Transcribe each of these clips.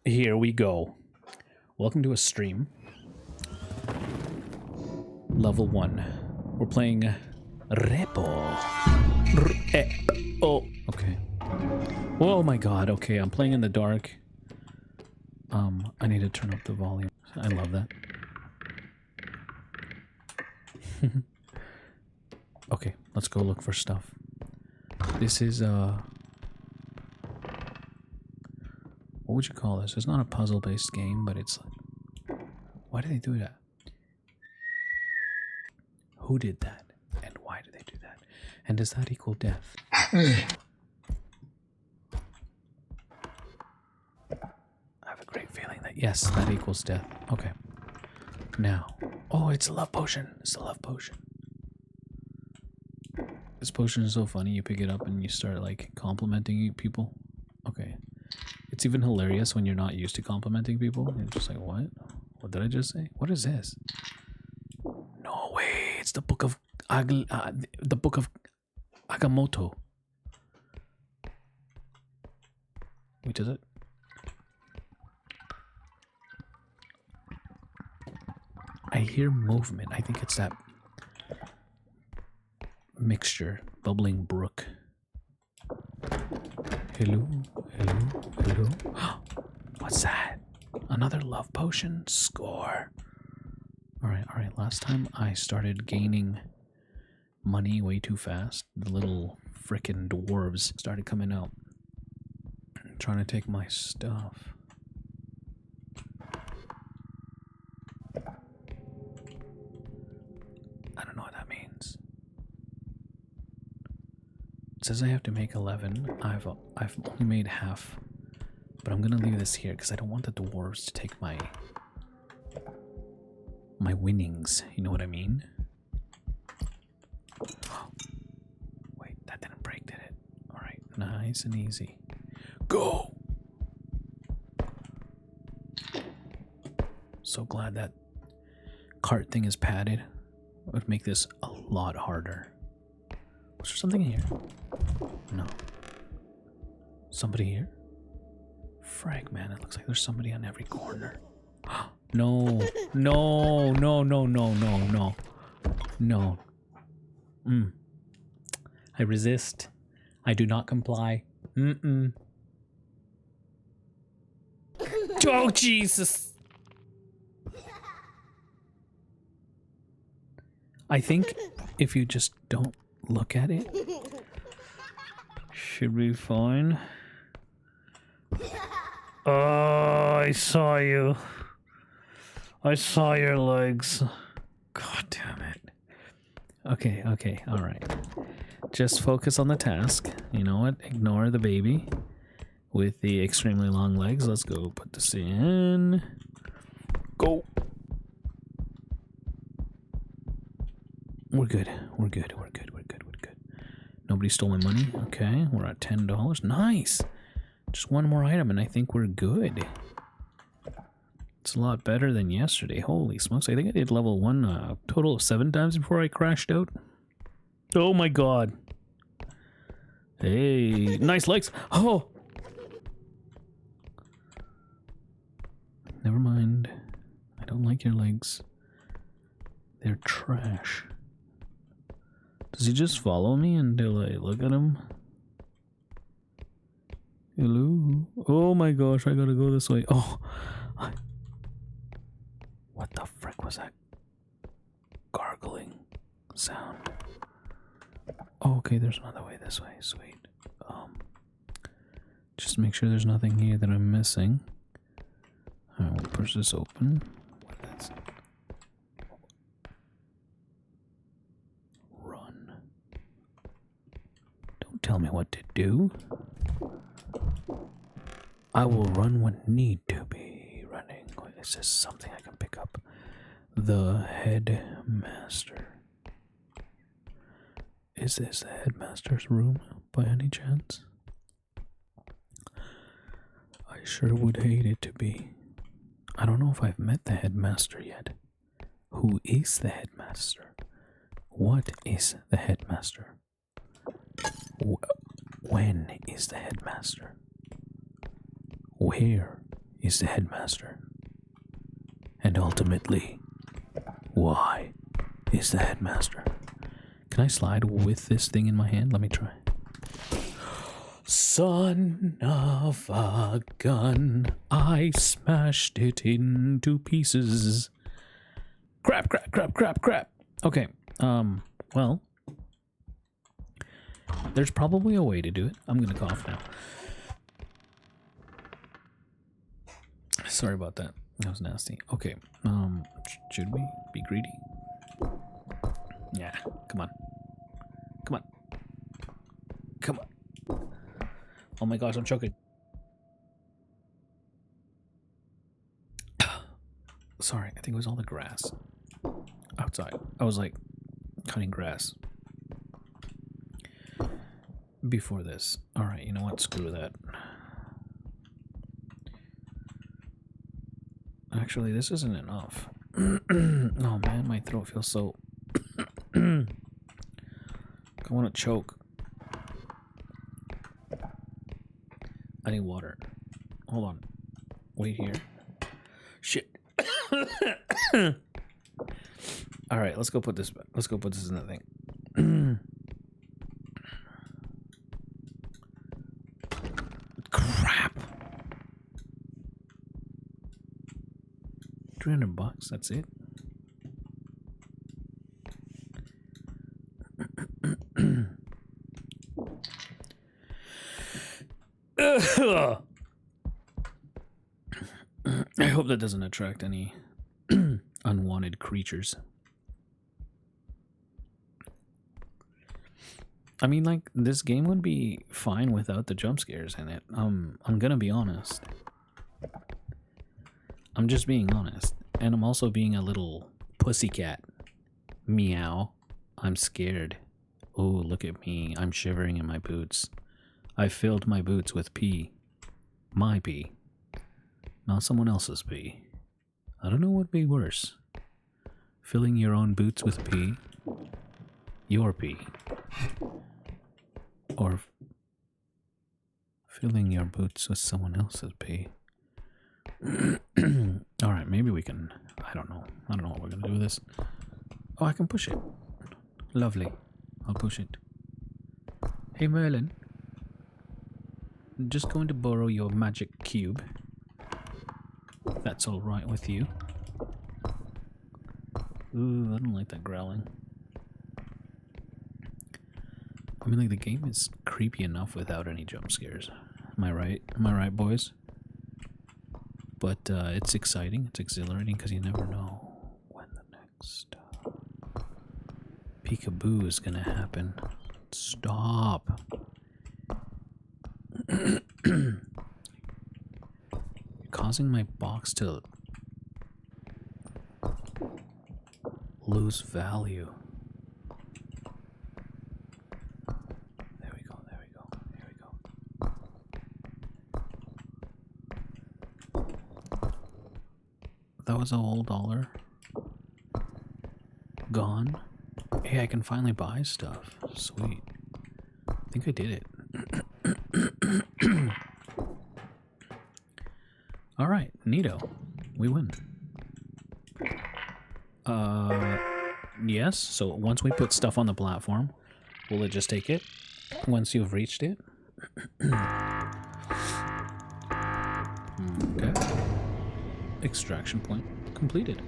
Here we go. Welcome to a stream. Level 1. We're playing R.E.P.O. R.E.P.O. Okay. Oh my god, okay, I'm playing in the dark. I need to turn up the volume. I love that. Okay, let's go look for stuff. This is, what would you call this? It's not a puzzle-based game, but it's like... Why do they do that? Who did that? And why do they do that? And does that equal death? I have a great feeling that, yes, that equals death. Okay. Now. Oh, it's a love potion. It's a love potion. This potion is so funny. You pick it up and you start, like, complimenting people. Okay. It's even hilarious when you're not used to complimenting people. You're just like, what? What did I just say? What is this? No way. It's the book of Agamotto. Wait, is it? I hear movement. I think it's that mixture, bubbling brook. Hello, hello, hello. What's that? Another love potion? Score. Alright. Last time I started gaining money way too fast. The little frickin' dwarves started coming out. Trying to take my stuff. I don't know what that means. It says I have to make 11. I've only made half. But I'm gonna leave this here because I don't want the dwarves to take my winnings. You know what I mean? Wait, that didn't break, did it? Alright, nice and easy. Go! So glad that cart thing is padded. It would make this a lot harder. Was there something here? No. Somebody here? Frag, man, it looks like there's somebody on every corner. No. No. I resist. I do not comply. Oh, Jesus. I think if you just don't look at it, should be fine. Oh, I saw you. I saw your legs. God damn it. Okay, alright. Just focus on the task. You know what? Ignore the baby with the extremely long legs. Let's go put this in. Go. We're good. Nobody stole my money. Okay, we're at $10. Nice. Just one more item and I think we're good. It's a lot better than yesterday. Holy smokes. I think I did level 1 a total of 7 times before I crashed out. Oh my god. Hey, nice legs. Oh! Never mind. I don't like your legs. They're trash. Does he just follow me until I look at him? Hello? Oh my gosh, I gotta go this way. Oh! What the frick was that gargling sound? Oh, okay, there's another way this way. Sweet. Just make sure there's nothing here that I'm missing. Alright, we'll push this open. What is it? Run. Don't tell me what to do. I will run when need to be running. Is this something I can pick up? The headmaster. Is this the headmaster's room by any chance? I sure would hate it to be. I don't know if I've met the headmaster yet. Who is the headmaster? What is the headmaster? When is the headmaster? Where is the headmaster? And ultimately, why is the headmaster? Can I slide with this thing in my hand? Let me try. Son of a gun, I smashed it into pieces. Crap, crap, crap, crap, crap. Okay, well, there's probably a way to do it. I'm gonna cough now. Sorry about that. That was nasty. Okay, should we be greedy? Yeah, come on. Come on. Come on. Oh my gosh, I'm choking. Sorry, I think it was all the grass outside. I was like cutting grass before this. All right, you know what? Screw that. Actually, this isn't enough. Oh man, my throat feels so... I want to choke. I need water. Hold on. Wait here. Shit. All right, let's go put this back. Let's go put this in the thing. Crap. $300, that's it. I hope that doesn't attract any unwanted creatures. I mean, like, this game would be fine without the jump scares in it. I'm gonna be honest. I'm just being honest. And I'm also being a little pussycat. Meow. I'm scared. Oh, look at me. I'm shivering in my boots. I filled my boots with pee. My pee. Not someone else's pee. I don't know what would be worse. Filling your own boots with pee. Your pee. Or filling your boots with someone else's pee. Alright, maybe we can... I don't know what we're gonna do with this. Oh, I can push it. Lovely. I'll push it. Hey Merlin. I'm just going to borrow your magic cube. That's alright with you. Ooh, I don't like that growling. I mean, like, the game is creepy enough without any jump scares. Am I right? Am I right, boys? But it's exciting. It's exhilarating because you never know when the next peekaboo is gonna happen. Stop. You're causing my box to lose value. There we go, there we go, there we go. That was a whole dollar. Gone. Hey, I can finally buy stuff. Sweet. I think I did it. Alright, neato. We win. Yes, so once we put stuff on the platform, will it just take it? Once you've reached it? Okay. Extraction point completed.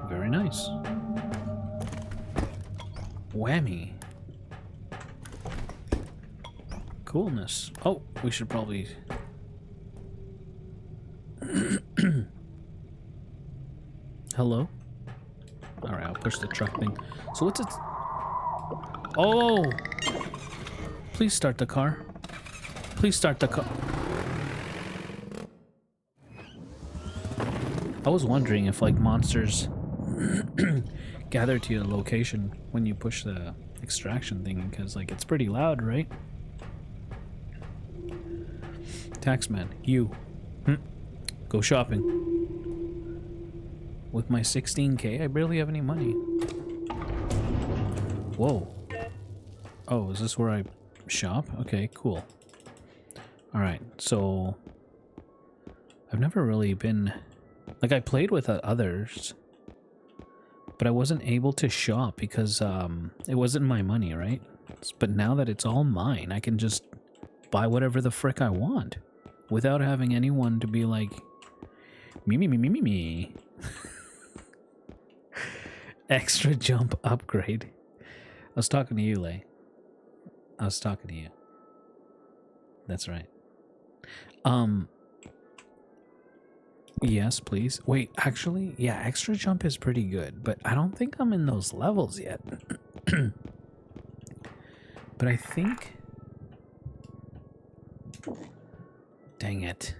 Very nice. Whammy. Coolness. Oh, we should probably... Hello? Alright, I'll push the truck thing. So what's it... Oh! Please start the car. Please start the car. I was wondering if, like, monsters gather to your location when you push the extraction thing, because, like, it's pretty loud, right? Taxman, you. Go shopping. With my 16K, I barely have any money. Whoa. Oh, is this where I shop? Okay, cool. Alright, so I've never really been... Like, I played with others, but I wasn't able to shop because it wasn't my money, right? But now that it's all mine, I can just buy whatever the frick I want without having anyone to be like, me. Extra jump upgrade. I was talking to you, Lay. I was talking to you. That's right. Yes, please. Wait, actually, yeah, extra jump is pretty good, but I don't think I'm in those levels yet. But I think... Dang it.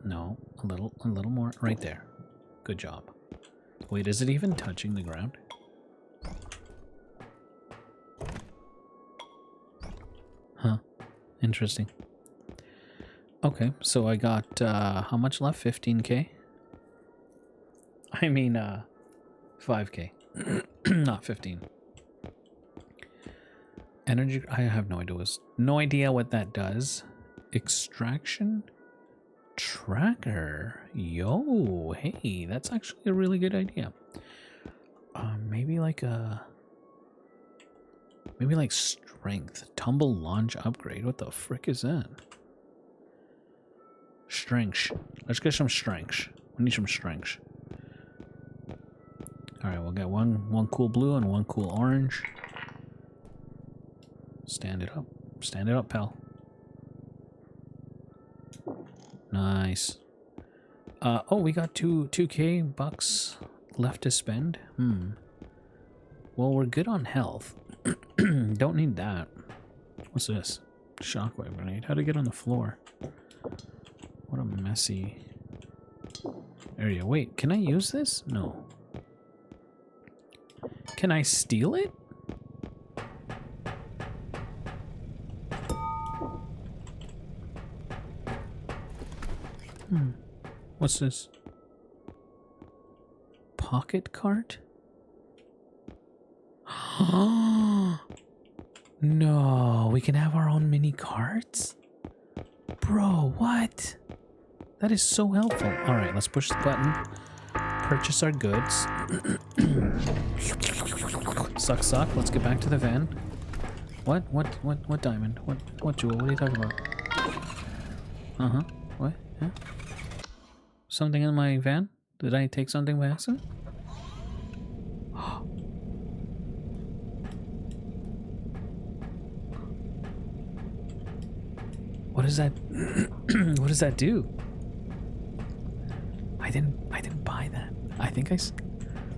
No, a little more. Right there. Good job. Wait, is it even touching the ground? Huh. Interesting. Okay, so I got, how much left? 15k? I mean, 5k. Not 15. Energy, I have no idea what that does. Extraction tracker. Yo, hey, that's actually a really good idea. Maybe like strength. Tumble launch upgrade. What the frick is that? Strength. Let's get some strength. We need some strength. Alright, we'll get one cool blue and one cool orange. Stand it up. Stand it up, pal. Nice. Oh, we got 2k bucks left to spend. Well, we're good on health. Don't need that. What's this? Shockwave grenade. How'd it get on the floor? What a messy area. Wait, can I use this? No. Can I steal it? What's this? Pocket cart? No, we can have our own mini carts? Bro, what? That is so helpful. Alright, let's push the button. Purchase our goods. Suck. Let's get back to the van. What diamond? What jewel? What are you talking about? Uh-huh. What? Yeah? Something in my van? Did I take something by accident? What does that what does that do? I didn't buy that. I think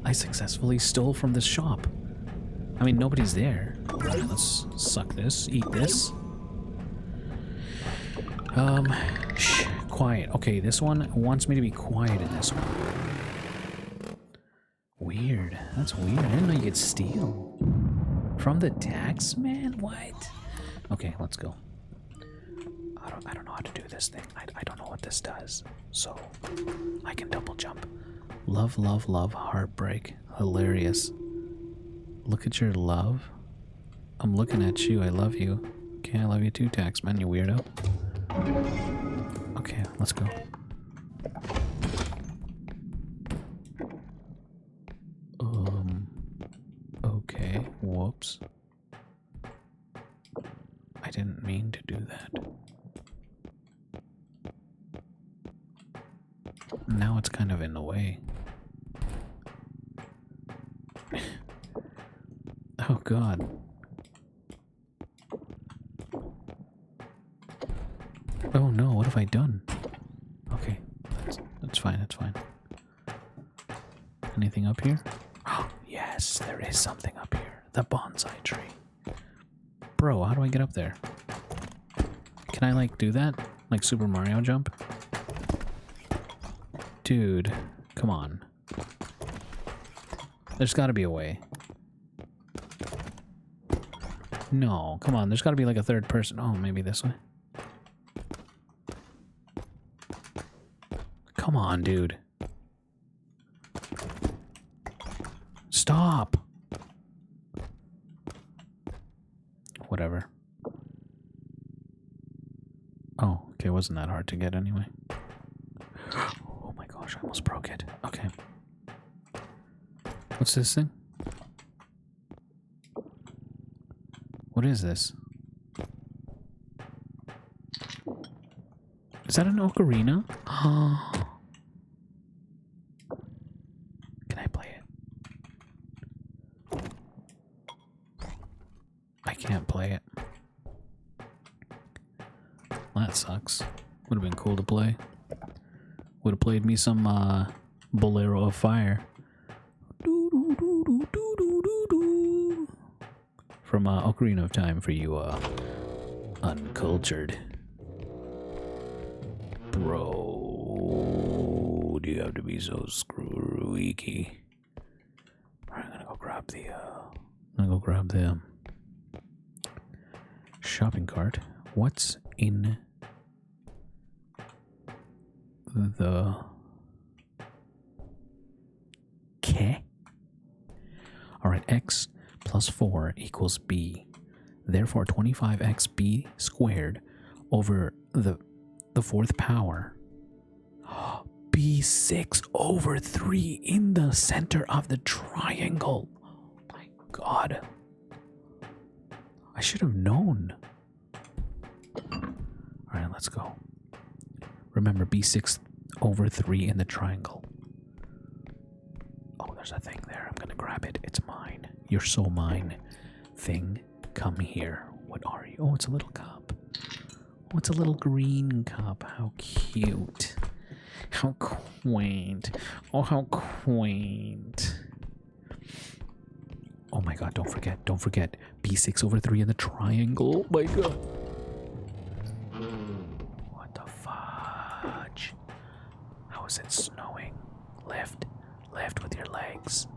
I successfully stole from this shop. I mean, nobody's there. Alright, let's suck this, eat this. Shh, quiet. Okay, this one wants me to be quiet in this one. Weird. That's weird. I didn't know you could steal. From the tax man? What? Okay, let's go. I don't know how to do this thing. I don't know what this does. So, I can double jump. Love, heartbreak. Hilarious. Look at your love. I'm looking at you. I love you. Okay, I love you too, taxman, you weirdo. Okay, let's go. Okay, whoops. I didn't mean to do that. Now it's kind of in the way. Oh god. Oh no, what have I done? Okay, that's fine, that's fine. Anything up here? Oh, yes, there is something up here. The bonsai tree. Bro, how do I get up there? Can I, like, do that? Like Super Mario jump? Dude, come on. There's gotta be a way. No, come on, there's gotta be like a third person. Oh, maybe this way. Come on, dude. Stop. Whatever. Okay, it wasn't that hard to get anyway. Oh my gosh, I almost broke it. Okay. What's this thing? What is this? Is that an ocarina? Can I play it? I can't play it. Well, that sucks. Would have been cool to play. Would have played me some Bolero of Fire. From Ocarina of Time for you uncultured. Bro, do you have to be so squeaky? Alright, I'm gonna go grab the shopping cart. What's in the K? Alright, X plus 4 equals B. Therefore, 25xb squared over the fourth power. B6 over 3 in the center of the triangle. Oh my god. I should have known. Alright, let's go. Remember, B6 over 3 in the triangle. Oh, there's a thing there. I'm gonna grab it. It's mine. You're so mine. Thing, come here. What are you? Oh, it's a little cup. Oh, it's a little green cup. How cute. How quaint. Oh, how quaint. Oh my god, don't forget. B6 over 3 in the triangle. Oh my god. What the fudge? How is it snowing? Lift with your legs,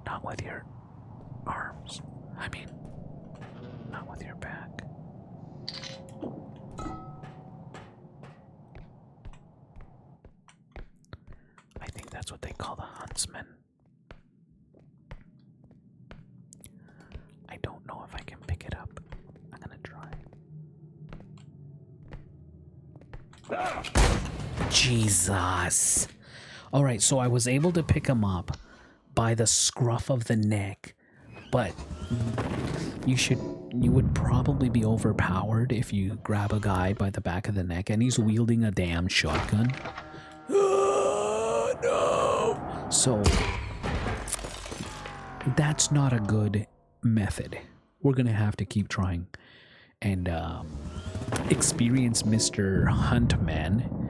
not with your arms. I mean, not with your back. I think that's what they call the huntsman. I don't know if I can pick it up. I'm gonna try. Jesus. Alright, so I was able to pick him up by the scruff of the neck, but you would probably be overpowered if you grab a guy by the back of the neck and he's wielding a damn shotgun. Oh, no! So, that's not a good method. We're gonna have to keep trying and experience Mr. Huntman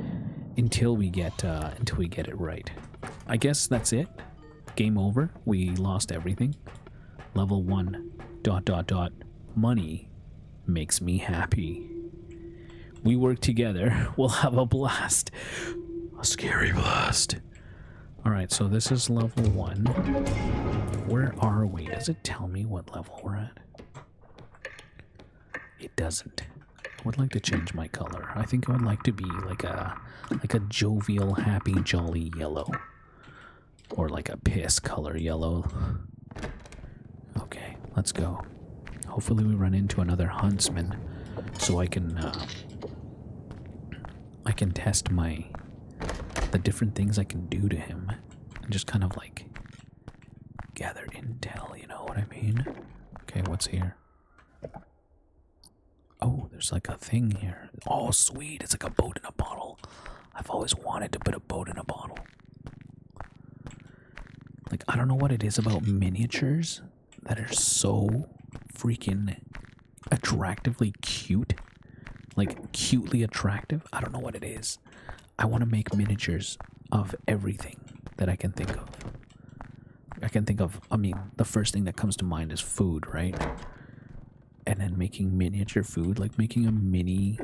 until we get it right. I guess that's it. Game over. We lost everything. Level 1. ... Money makes me happy. We work together. We'll have a blast. A scary blast. Alright, so this is level 1. Where are we? Does it tell me what level we're at? It doesn't. I would like to change my color. I think I would like to be like a jovial, happy, jolly yellow. Or like a piss color yellow. Okay, let's go. Hopefully we run into another huntsman so I can test the different things I can do to him and just kind of like gather intel, you know what I mean? Okay, what's here? Oh, there's like a thing here. Oh, sweet. It's like a boat in a bottle. I've always wanted to put a boat in a bottle. Like, I don't know what it is about miniatures that are so freaking attractively cute. Like, cutely attractive. I don't know what it is. I want to make miniatures of everything that I can think of. I mean, the first thing that comes to mind is food, right? And then making miniature food, like making a mini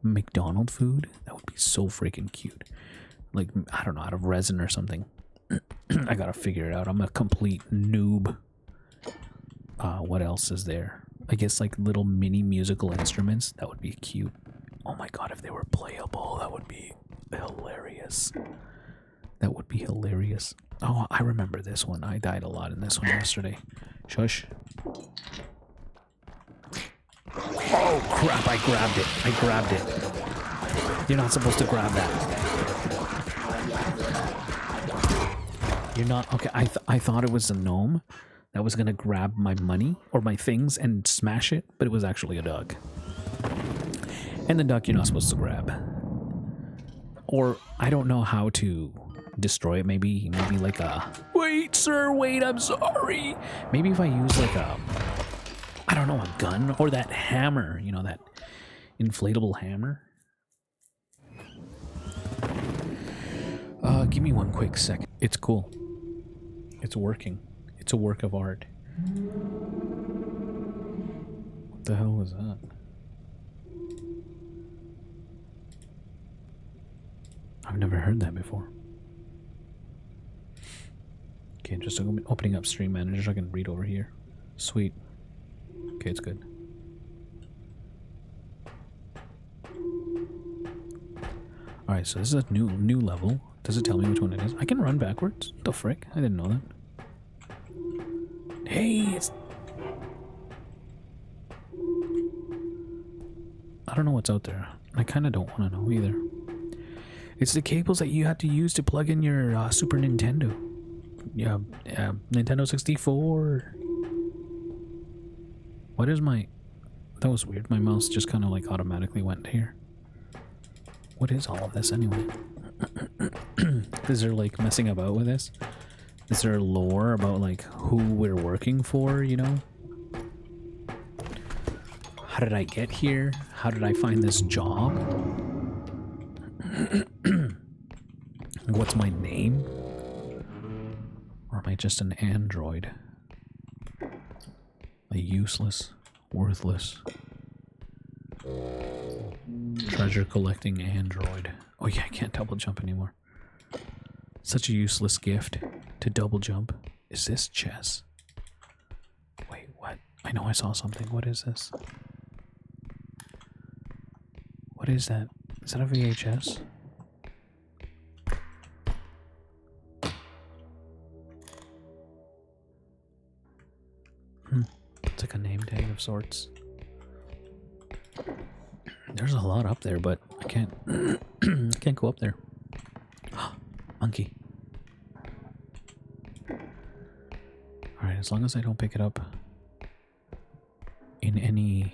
McDonald's food, that would be so freaking cute. Like, I don't know, out of resin or something. I gotta figure it out. I'm a complete noob. What else is there? I guess like little mini musical instruments. That would be cute. Oh my god, if they were playable, that would be hilarious. That would be hilarious. Oh, I remember this one. I died a lot in this one yesterday. Shush. Oh crap, I grabbed it. You're not supposed to grab that. You're not... Okay, I thought it was a gnome that was going to grab my money or my things and smash it, but it was actually a duck. And the duck you're not supposed to grab. Or I don't know how to destroy it. Maybe like a... Wait, sir, wait, I'm sorry. Maybe if I use like a... I don't know, a gun or that hammer, you know, that inflatable hammer. Give me one quick second. It's cool. It's working. It's a work of art. What the hell was that? I've never heard that before. Okay, just opening up Stream Manager so I can read over here. Sweet. Okay, it's good. Alright, so this is a new level. Does it tell me which one it is? I can run backwards. What the frick? I didn't know that. Hey, it's... I don't know what's out there. I kind of don't want to know either. It's the cables that you had to use to plug in your Super Nintendo. Yeah, Nintendo 64. What is my... That was weird. My mouse just kind of like automatically went here. What is all of this anyway? Is there like messing about with this? Is there lore about like who we're working for, you know? How did I get here? How did I find this job? What's my name? Or am I just an android? A useless, worthless, treasure collecting android. Oh yeah, I can't double jump anymore. Such a useless gift to double jump. Is this chess? Wait, what? I know I saw something. What is this? What is that? Is that a VHS? It's like a name tag of sorts. There's a lot up there, but I can't I can't go up there. Monkey. Alright, as long as I don't pick it up in any...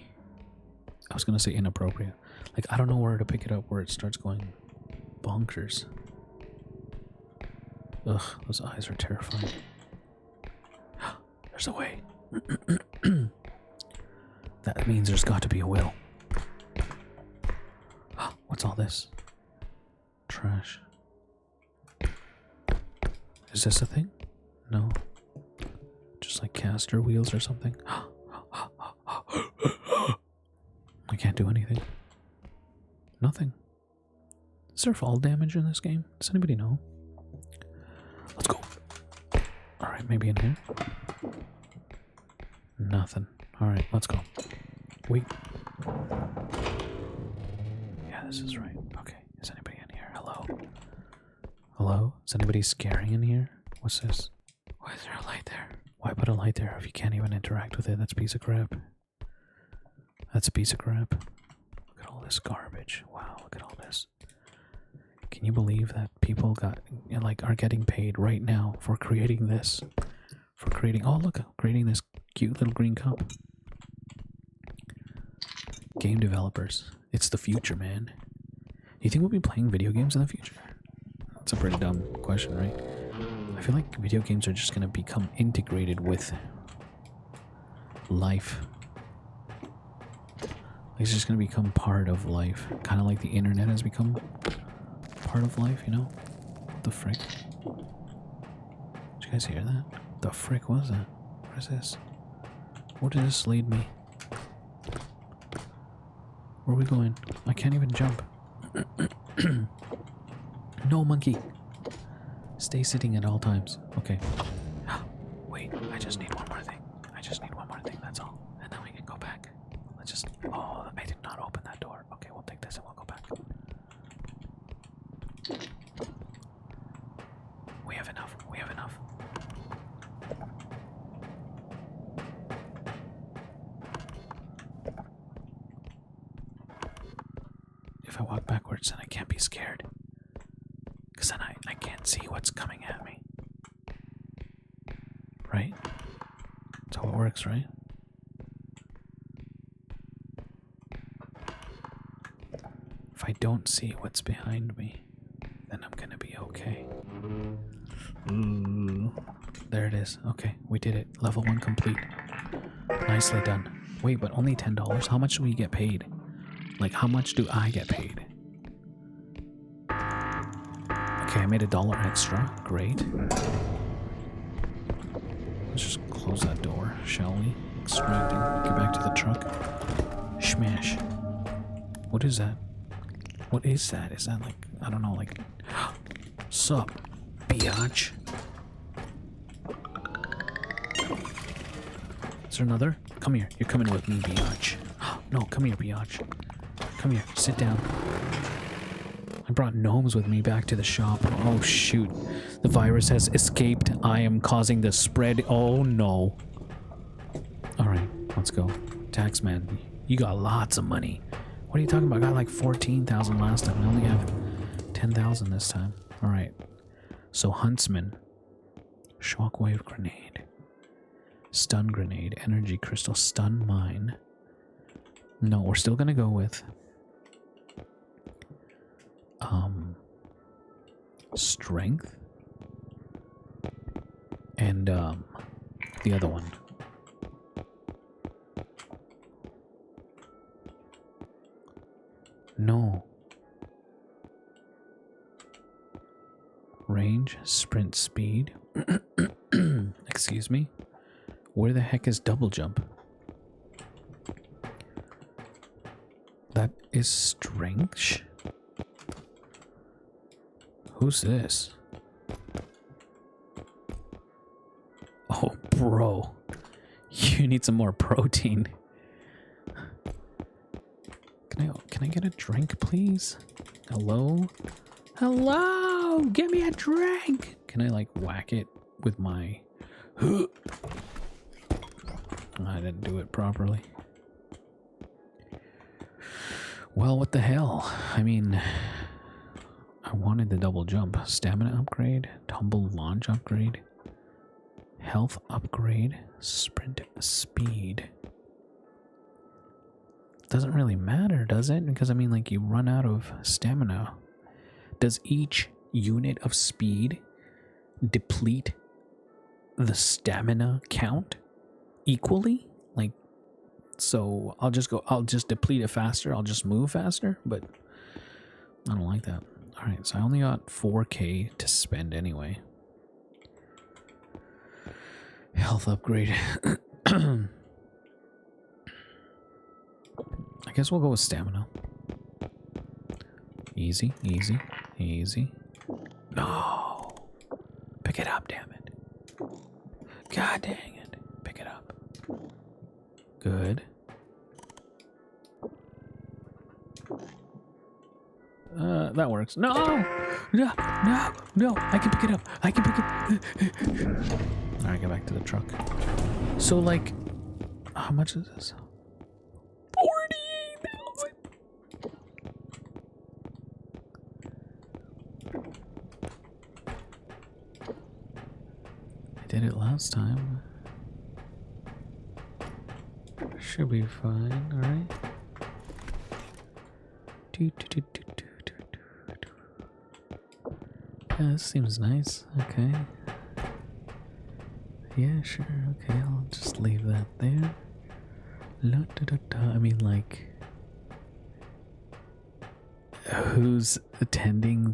I was gonna say inappropriate. Like, I don't know where to pick it up where it starts going bonkers. Ugh, those eyes are terrifying. There's a way. That means there's got to be a will. What's all this? Trash. Is this a thing? No. Just like caster wheels or something. I can't do anything. Nothing. Is there fall damage in this game? Does anybody know? Let's go. Alright, maybe in here. Nothing. Alright, let's go. Wait. Yeah, this is right. Okay. Is anybody in here? Hello? Hello? Is anybody scaring in here? What's this? Why is there a light there? Why put a light there if you can't even interact with it? That's a piece of crap. That's a piece of crap. Look at all this garbage. Wow, look at all this. Can you believe that people are getting paid right now for creating this? For creating... Oh, look. Creating this cute little green cup. Game developers. It's the future, man. You think we'll be playing video games in the future? That's a pretty dumb question, right? I feel like video games are just going to become integrated with life. It's just going to become part of life. Kind of like the internet has become part of life, you know? What the frick? Did you guys hear that? What the frick was that? What is this? Where did this lead me? Where are we going? I can't even jump. No, monkey. Stay sitting at all times. Okay. Wait, I just need one more thing. I just need one more thing, that's all. And then we can go back. Let's just... Oh, I did not open that door. Okay, we'll take this and we'll go back. We have enough. We have enough. if I walk backwards, then I can't be scared. Because then I can't see what's coming at me. Right? That's how it works, right? If I don't see what's behind me, then I'm gonna be okay. Ooh. There it is. Okay, we did it. Level 1 complete. Nicely done. Wait, but only $10? How much do we get paid? Like, how much do I get paid? Okay, I made $1 extra. Great. Let's just close that door, shall we? Extracting. Get back to the truck. Smash. What is that? What is that? Is that like, I don't know, like... Sup, biatch? Is there another? Come here. You're coming with me, biatch. No, come here, biatch. Come here. Sit down. I brought gnomes with me back to the shop. Oh, shoot. The virus has escaped. I am causing the spread. Oh, no. Alright, let's go. Taxman, you got lots of money. What are you talking about? I got like 14,000 last time. I only have 10,000 this time. Alright. So, Huntsman. Shockwave grenade. Stun grenade. Energy crystal. Stun mine. No, we're still gonna go with... strength. And, the other one. No. Range, sprint speed. Excuse me. Where the heck is double jump? That is strength? Who's this? Oh, bro. You need some more protein. Can I get a drink, please? Hello? Hello! Give me a drink! Can I, like, whack it with my... I didn't do it properly. Well, what the hell? I mean... I wanted the double jump. Stamina upgrade. Tumble launch upgrade. Health upgrade. Sprint speed. Doesn't really matter, does it? Because, I mean, like, you run out of stamina. Does each unit of speed deplete the stamina count equally? Like, so I'll just deplete it faster. I'll just move faster, but I don't like that. All right, so I only got 4K to spend anyway. Health upgrade. I guess we'll go with stamina. Easy, easy, easy. No. Pick it up, damn it. God dang it. Pick it up. Good. That works. No! No! No! No! I can pick it up. I can pick it up. Alright, get back to the truck. So, like, how much is this? 48,000! I did it last time. Should be fine, alright? Yeah, this seems nice. Okay. Yeah, sure. Okay, I'll just leave that there. I mean, like, who's attending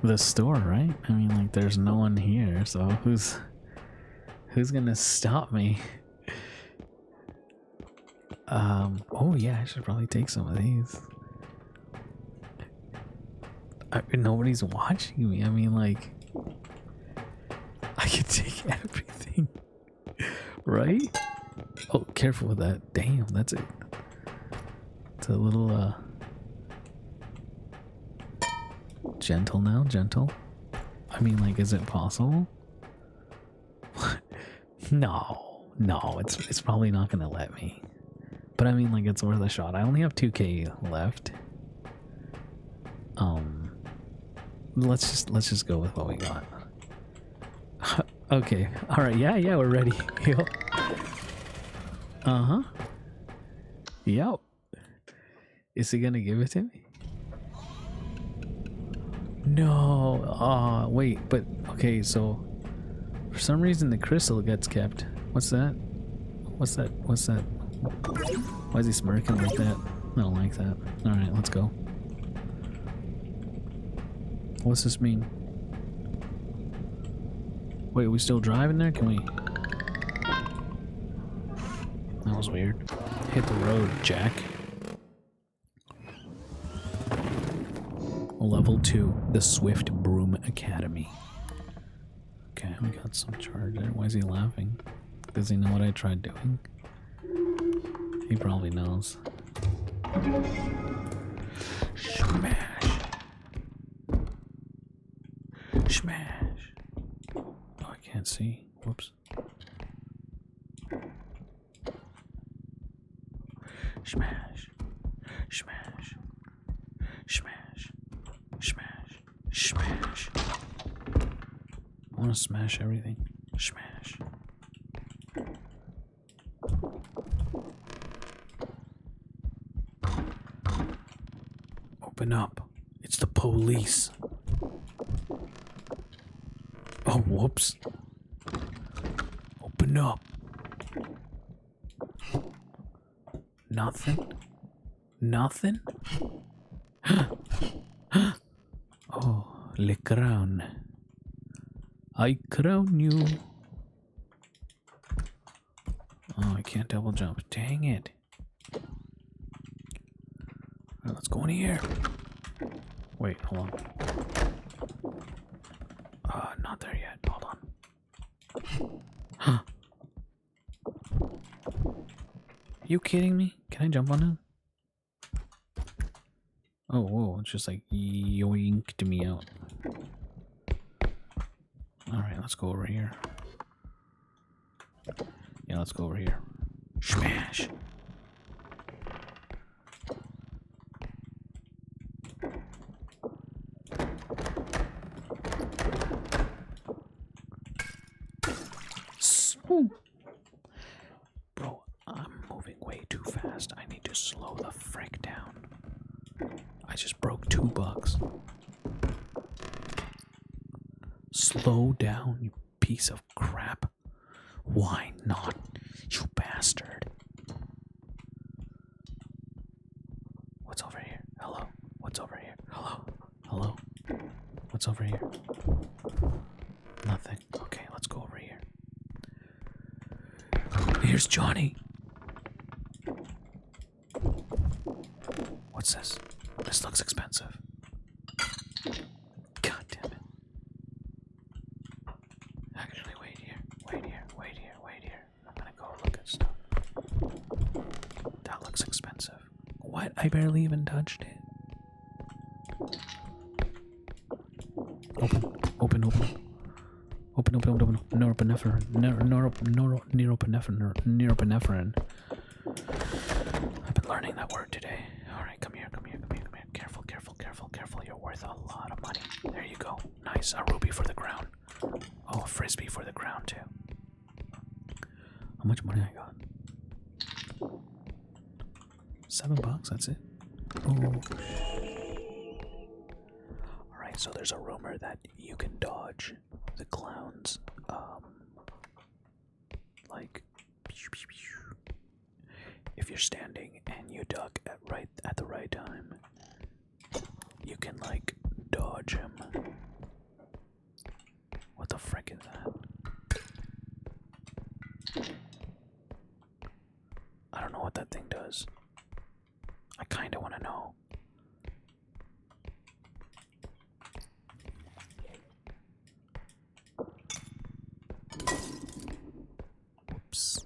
the store, right? I mean, like, there's no one here, so who's gonna stop me? Oh yeah, I should probably take some of these. Nobody's watching me. I mean, like, I can take everything, right? Oh, careful with that. Damn, that's it. It's a little, gentle now, gentle. I mean, like, is it possible? No, it's probably not gonna let me. But I mean, like, it's worth a shot. I only have 2K left. Let's just go with what we got. Okay. All right. Yeah, we're ready. Yep. Uh-huh. Yep. Is he gonna give it to me? No. Wait, but okay, so for some reason the crystal gets kept. What's that? What's that? Why is he smirking like that? I don't like that. Alright, let's go. What's this mean? Wait, are we still driving there? Can we? That was weird. Hit the road, Jack. Level 2, the Swift Broom Academy. Okay, we got some charger. Why is he laughing? Does he know what I tried doing? He probably knows. Smash! Smash! Oh, I can't see. Whoops. Smash! Smash! Smash! Smash! Smash! I want to smash everything. Smash! Open up. It's the police. Oh, whoops. Open up. Nothing? Nothing? Oh, le crown. I crown you. Oh, I can't double jump. Dang it. Alright, let's go in here. Wait, hold on. Not there yet. Hold on. Huh. You kidding me? Can I jump on him? Oh, whoa, it's just like yoinked me out. Alright, let's go over here. Yeah, let's go over here. Smash! Bro, I'm moving way too fast. I need to slow the frick down. I just broke $2. Slow down, you piece of crap. Why not, you bastard? What's over here? Hello? What's over here? Hello? Hello? What's over here? Nothing. Okay, let's go over here. Here's Johnny. What's this? This looks expensive. God damn it. Actually, wait here. I'm gonna go look at stuff. That looks expensive. What? I barely even touched it. Open. Norepinephrine. I've been learning that word today. Alright, come here. Careful. You're worth a lot of money. There you go. Nice. A ruby for the crown. Oh, a frisbee for the crown, too. How much money I got? $7, that's it. Oh. Alright, so there's a rumor that you can dodge the clowns, like, if you're standing and you duck at the right time, you can, like, dodge him. What the frick is that? I don't know what that thing does. I kinda wanna know. Oops.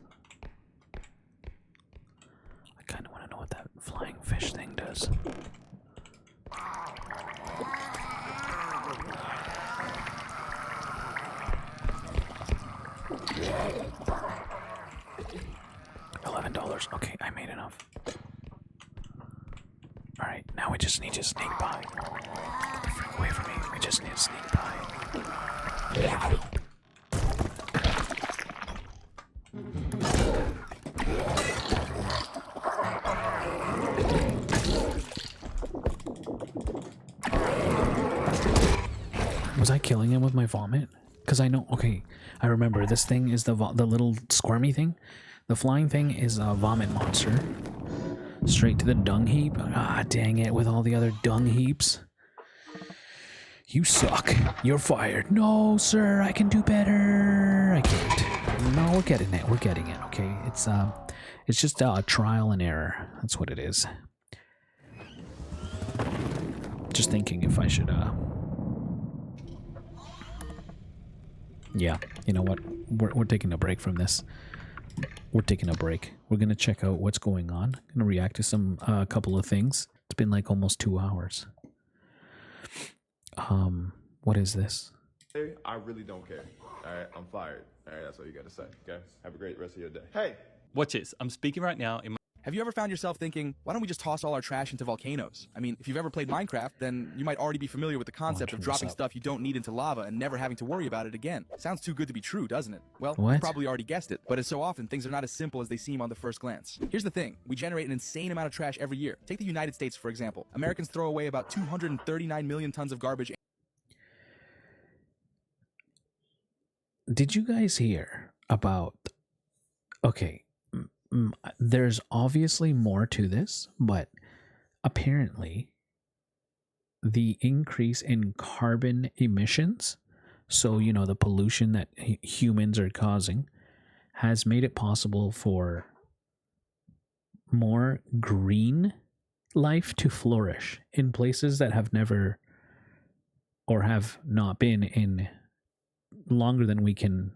I kinda wanna know what that flying fish thing does. hours. Okay, I made enough. Alright, now we just need to sneak by. Get the frick away from me. We just need to sneak by. Was I killing him with my vomit? Because I know, okay, I remember this thing is the little squirmy thing. The flying thing is a vomit monster. Straight to the dung heap. Ah, dang it, with all the other dung heaps. You suck. You're fired. No, sir, I can do better. I can't. No, we're getting it. We're getting it, okay? It's just trial and error. That's what it is. Just thinking if I should, yeah, you know what? We're taking a break from this. We're taking a break. We're gonna check out what's going on. Gonna react to some couple of things. It's been like almost 2 hours. What is this? Hey, I really don't care. All right, I'm fired. All right, that's all you got to say. Okay, have a great rest of your day. Hey, Watch this. I'm speaking right now in my... Have you ever found yourself thinking, why don't we just toss all our trash into volcanoes? I mean, if you've ever played Minecraft, then you might already be familiar with the concept of dropping stuff you don't need into lava and never having to worry about it again. Sounds too good to be true, doesn't it? Well, you probably already guessed it, but as so often, things are not as simple as they seem on the first glance. Here's the thing. We generate an insane amount of trash every year. Take the United States, for example. Americans throw away about 239 million tons of garbage. Did you guys hear about... Okay, there's obviously more to this, but apparently the increase in carbon emissions, so, you know, the pollution that humans are causing, has made it possible for more green life to flourish in places that have never or have not been in longer than we can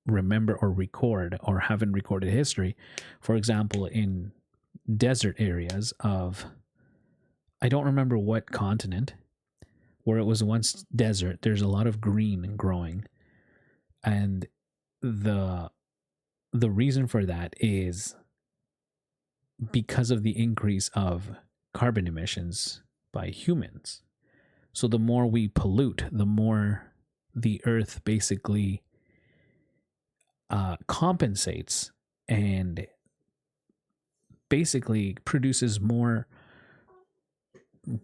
remember or record or haven't recorded history. For example, in desert areas of, I don't remember what continent, where it was once desert, there's a lot of green growing, and the reason for that is because of the increase of carbon emissions by humans. So the more we pollute, the more the earth basically compensates and basically produces more.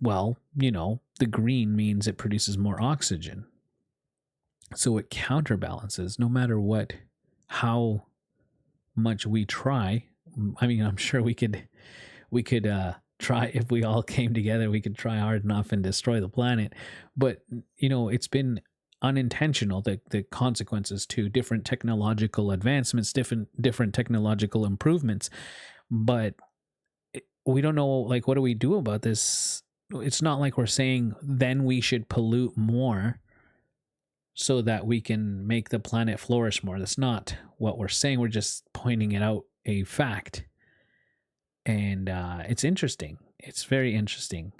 Well, you know, the green means it produces more oxygen, so it counterbalances no matter how much we try. I mean, I'm sure we could try, if we all came together, we could try hard enough and destroy the planet, but you know, it's been unintentional, the consequences to different technological advancements, different technological improvements. But we don't know, like, what do we do about this? It's not like we're saying then we should pollute more so that we can make the planet flourish more. That's not what we're saying. We're just pointing it out, a fact. And it's interesting. It's very interesting.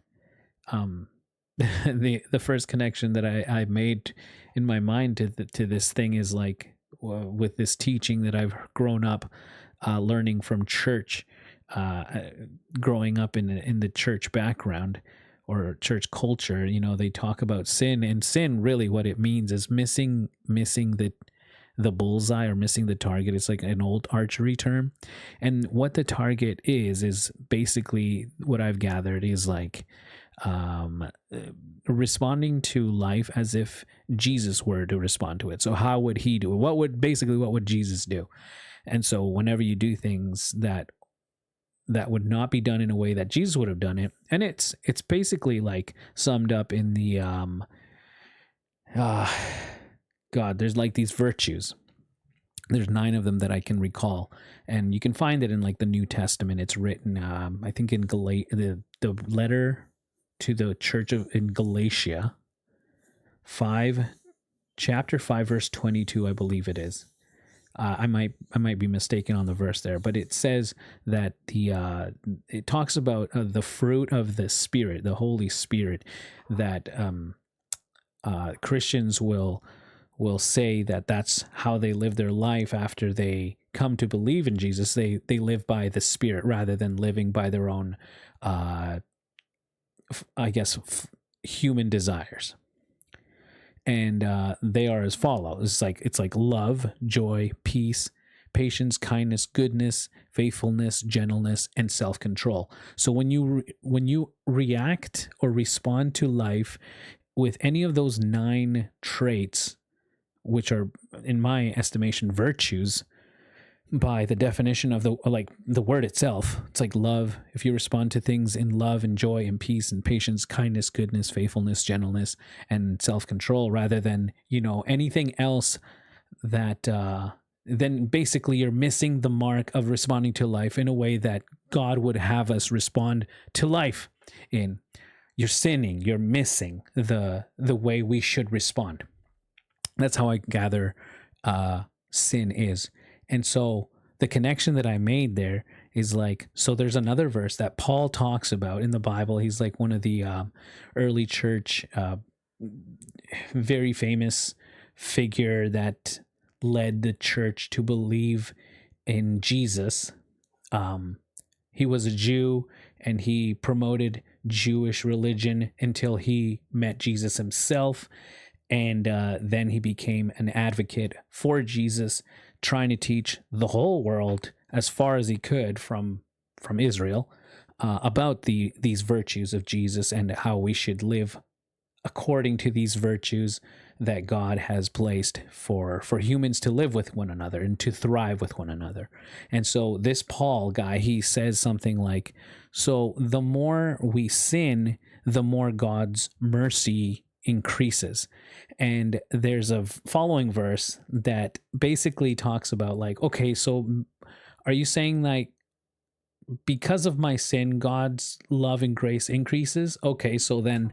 The first connection that I made in my mind to this thing is like, with this teaching that I've grown up learning from church, growing up in the church background or church culture. You know, they talk about sin, and sin, really what it means is missing the bullseye or missing the target. It's like an old archery term, and what the target is basically, what I've gathered, is like responding to life as if Jesus were to respond to it. So how would he do it? What would Jesus do? And so whenever you do things that would not be done in a way that Jesus would have done it, and it's basically like summed up in the God, there's like these virtues. There's 9 of them that I can recall, and you can find it in like the New Testament. It's written, I think, in the letter to the church in Galatia, chapter 5, verse 22, I believe it is. I might be mistaken on the verse there, but it says that it talks about the fruit of the Spirit, the Holy Spirit, that Christians will say that that's how they live their life after they come to believe in Jesus, they live by the Spirit rather than living by their own, human desires. And they are as follows. It's like love, joy, peace, patience, kindness, goodness, faithfulness, gentleness, and self-control. So when you react or respond to life with any of those 9 traits, which are, in my estimation, virtues, by the definition of the word itself, it's like love. If you respond to things in love and joy and peace and patience, kindness, goodness, faithfulness, gentleness, and self-control, rather than, anything else, that then basically you're missing the mark of responding to life in a way that God would have us respond to life in. You're sinning. You're missing the way we should respond. That's how I gather sin is. And so the connection that I made there is like, so there's another verse that Paul talks about in the Bible. He's like one of the early church, very famous figure that led the church to believe in Jesus. He was a Jew, and he promoted Jewish religion until he met Jesus himself. And then he became an advocate for Jesus, trying to teach the whole world as far as he could from Israel about these virtues of Jesus and how we should live according to these virtues that God has placed for humans to live with one another and to thrive with one another. And so this Paul guy, he says something like, so the more we sin, the more God's mercy increases. And there's a following verse that basically talks about like, okay, so are you saying like because of my sin, God's love and grace increases? Okay, so then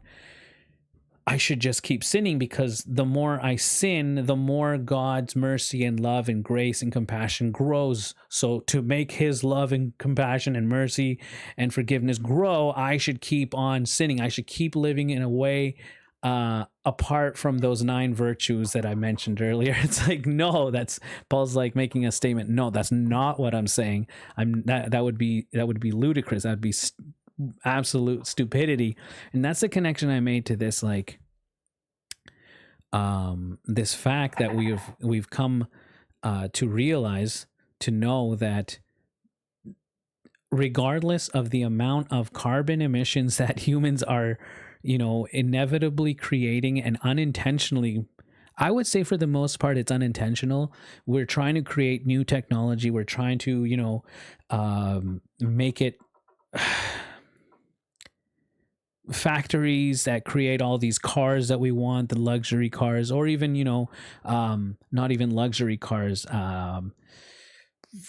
I should just keep sinning, because the more I sin, the more God's mercy and love and grace and compassion grows. So to make his love and compassion and mercy and forgiveness grow, I should keep on sinning. I should keep living in a way apart from those 9 virtues that I mentioned earlier. It's like, no, that's Paul's like making a statement. No, that's not what I'm saying. That would be ludicrous. That would be absolute stupidity. And that's the connection I made to this, like this fact that we've come to realize, to know that regardless of the amount of carbon emissions that humans are inevitably creating and unintentionally, I would say for the most part it's unintentional. We're trying to create new technology. We're trying to make it factories that create all these cars that we want, the luxury cars, or even not even luxury cars,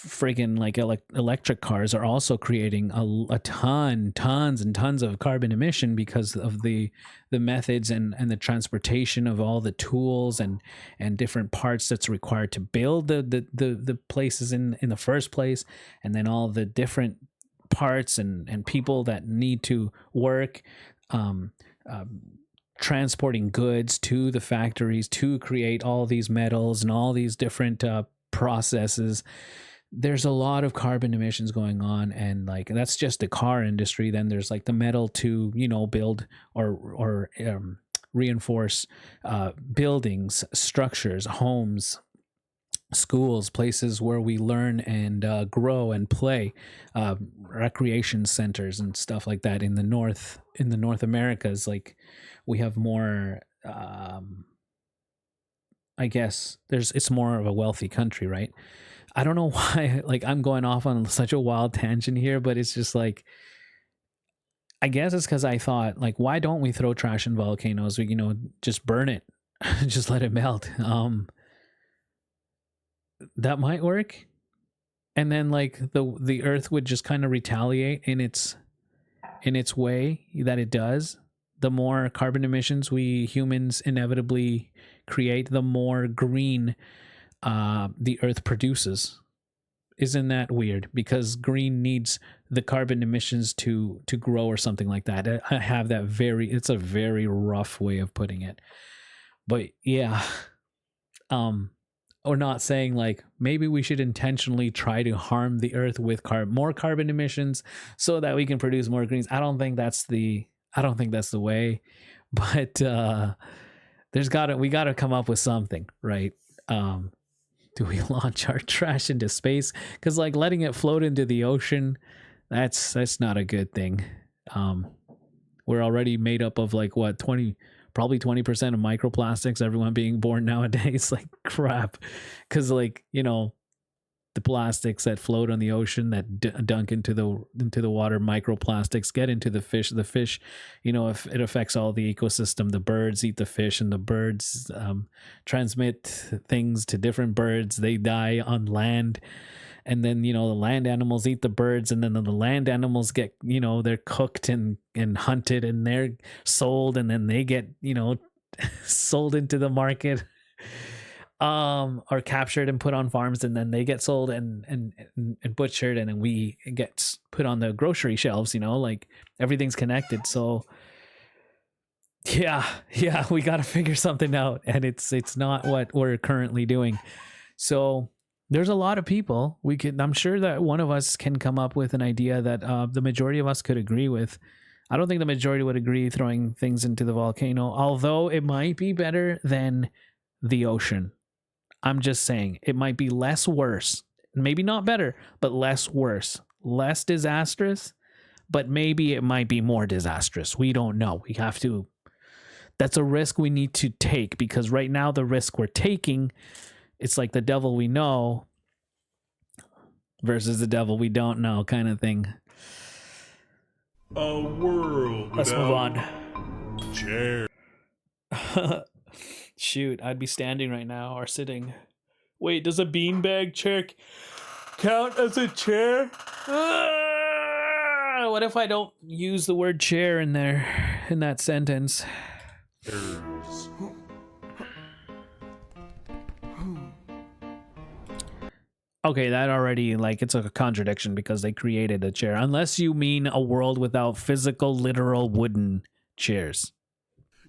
friggin' like electric cars are also creating tons and tons of carbon emission because of the methods and the transportation of all the tools and different parts that's required to build the places in the first place, and then all the different parts and people that need to work transporting goods to the factories to create all these metals and all these different processes. There's a lot of carbon emissions going on, and like that's just the car industry. Then there's like the metal to build or reinforce buildings, structures, homes, schools, places where we learn and grow and play, recreation centers and stuff like that. In the North Americas, like we have more, I guess it's more of a wealthy country, right? I don't know why, like I'm going off on such a wild tangent here, but it's just like, I guess it's because I thought, like, why don't we throw trash in volcanoes? We, just burn it, just let it melt. That might work. And then like the earth would just kind of retaliate in its way that it does. The more carbon emissions we humans inevitably create, the more green the earth produces. Isn't that weird? Because green needs the carbon emissions to grow or something like that. I have that it's a very rough way of putting it. But yeah, or not saying like maybe we should intentionally try to harm the earth with more carbon emissions so that we can produce more greens. I don't think that's the way, but we gotta come up with something, right? Do we launch our trash into space? Because like letting it float into the ocean, that's not a good thing. We're already made up of like what, probably 20% of microplastics, everyone being born nowadays. Like crap. Because like, you know, the plastics that float on the ocean that dunk into the water, microplastics get into the fish. You know, if it affects all the ecosystem, the birds eat the fish, and the birds transmit things to different birds. They die on land, and then, you know, the land animals eat the birds, and then the land animals get, you know, they're cooked and hunted, and they're sold, and then they get, you know, sold into the market, or captured and put on farms, and then they get sold and butchered, and then we get put on the grocery shelves, you know, like everything's connected. So yeah, we got to figure something out, and it's not what we're currently doing. So there's a lot of people I'm sure that one of us can come up with an idea that the majority of us could agree with. I don't think the majority would agree throwing things into the volcano, although it might be better than the ocean. I'm just saying it might be less worse. Maybe not better, but less worse. Less disastrous, but maybe it might be more disastrous. We don't know. We have to. That's a risk we need to take, because right now the risk we're taking, it's like the devil we know versus the devil we don't know kind of thing. A world. Let's move on. Chair. Shoot, I'd be standing right now or sitting. Wait, does a beanbag chair count as a chair? What if I don't use the word chair in that sentence? Okay, that already, like, it's a contradiction because they created a chair. Unless you mean a world without physical, literal wooden chairs.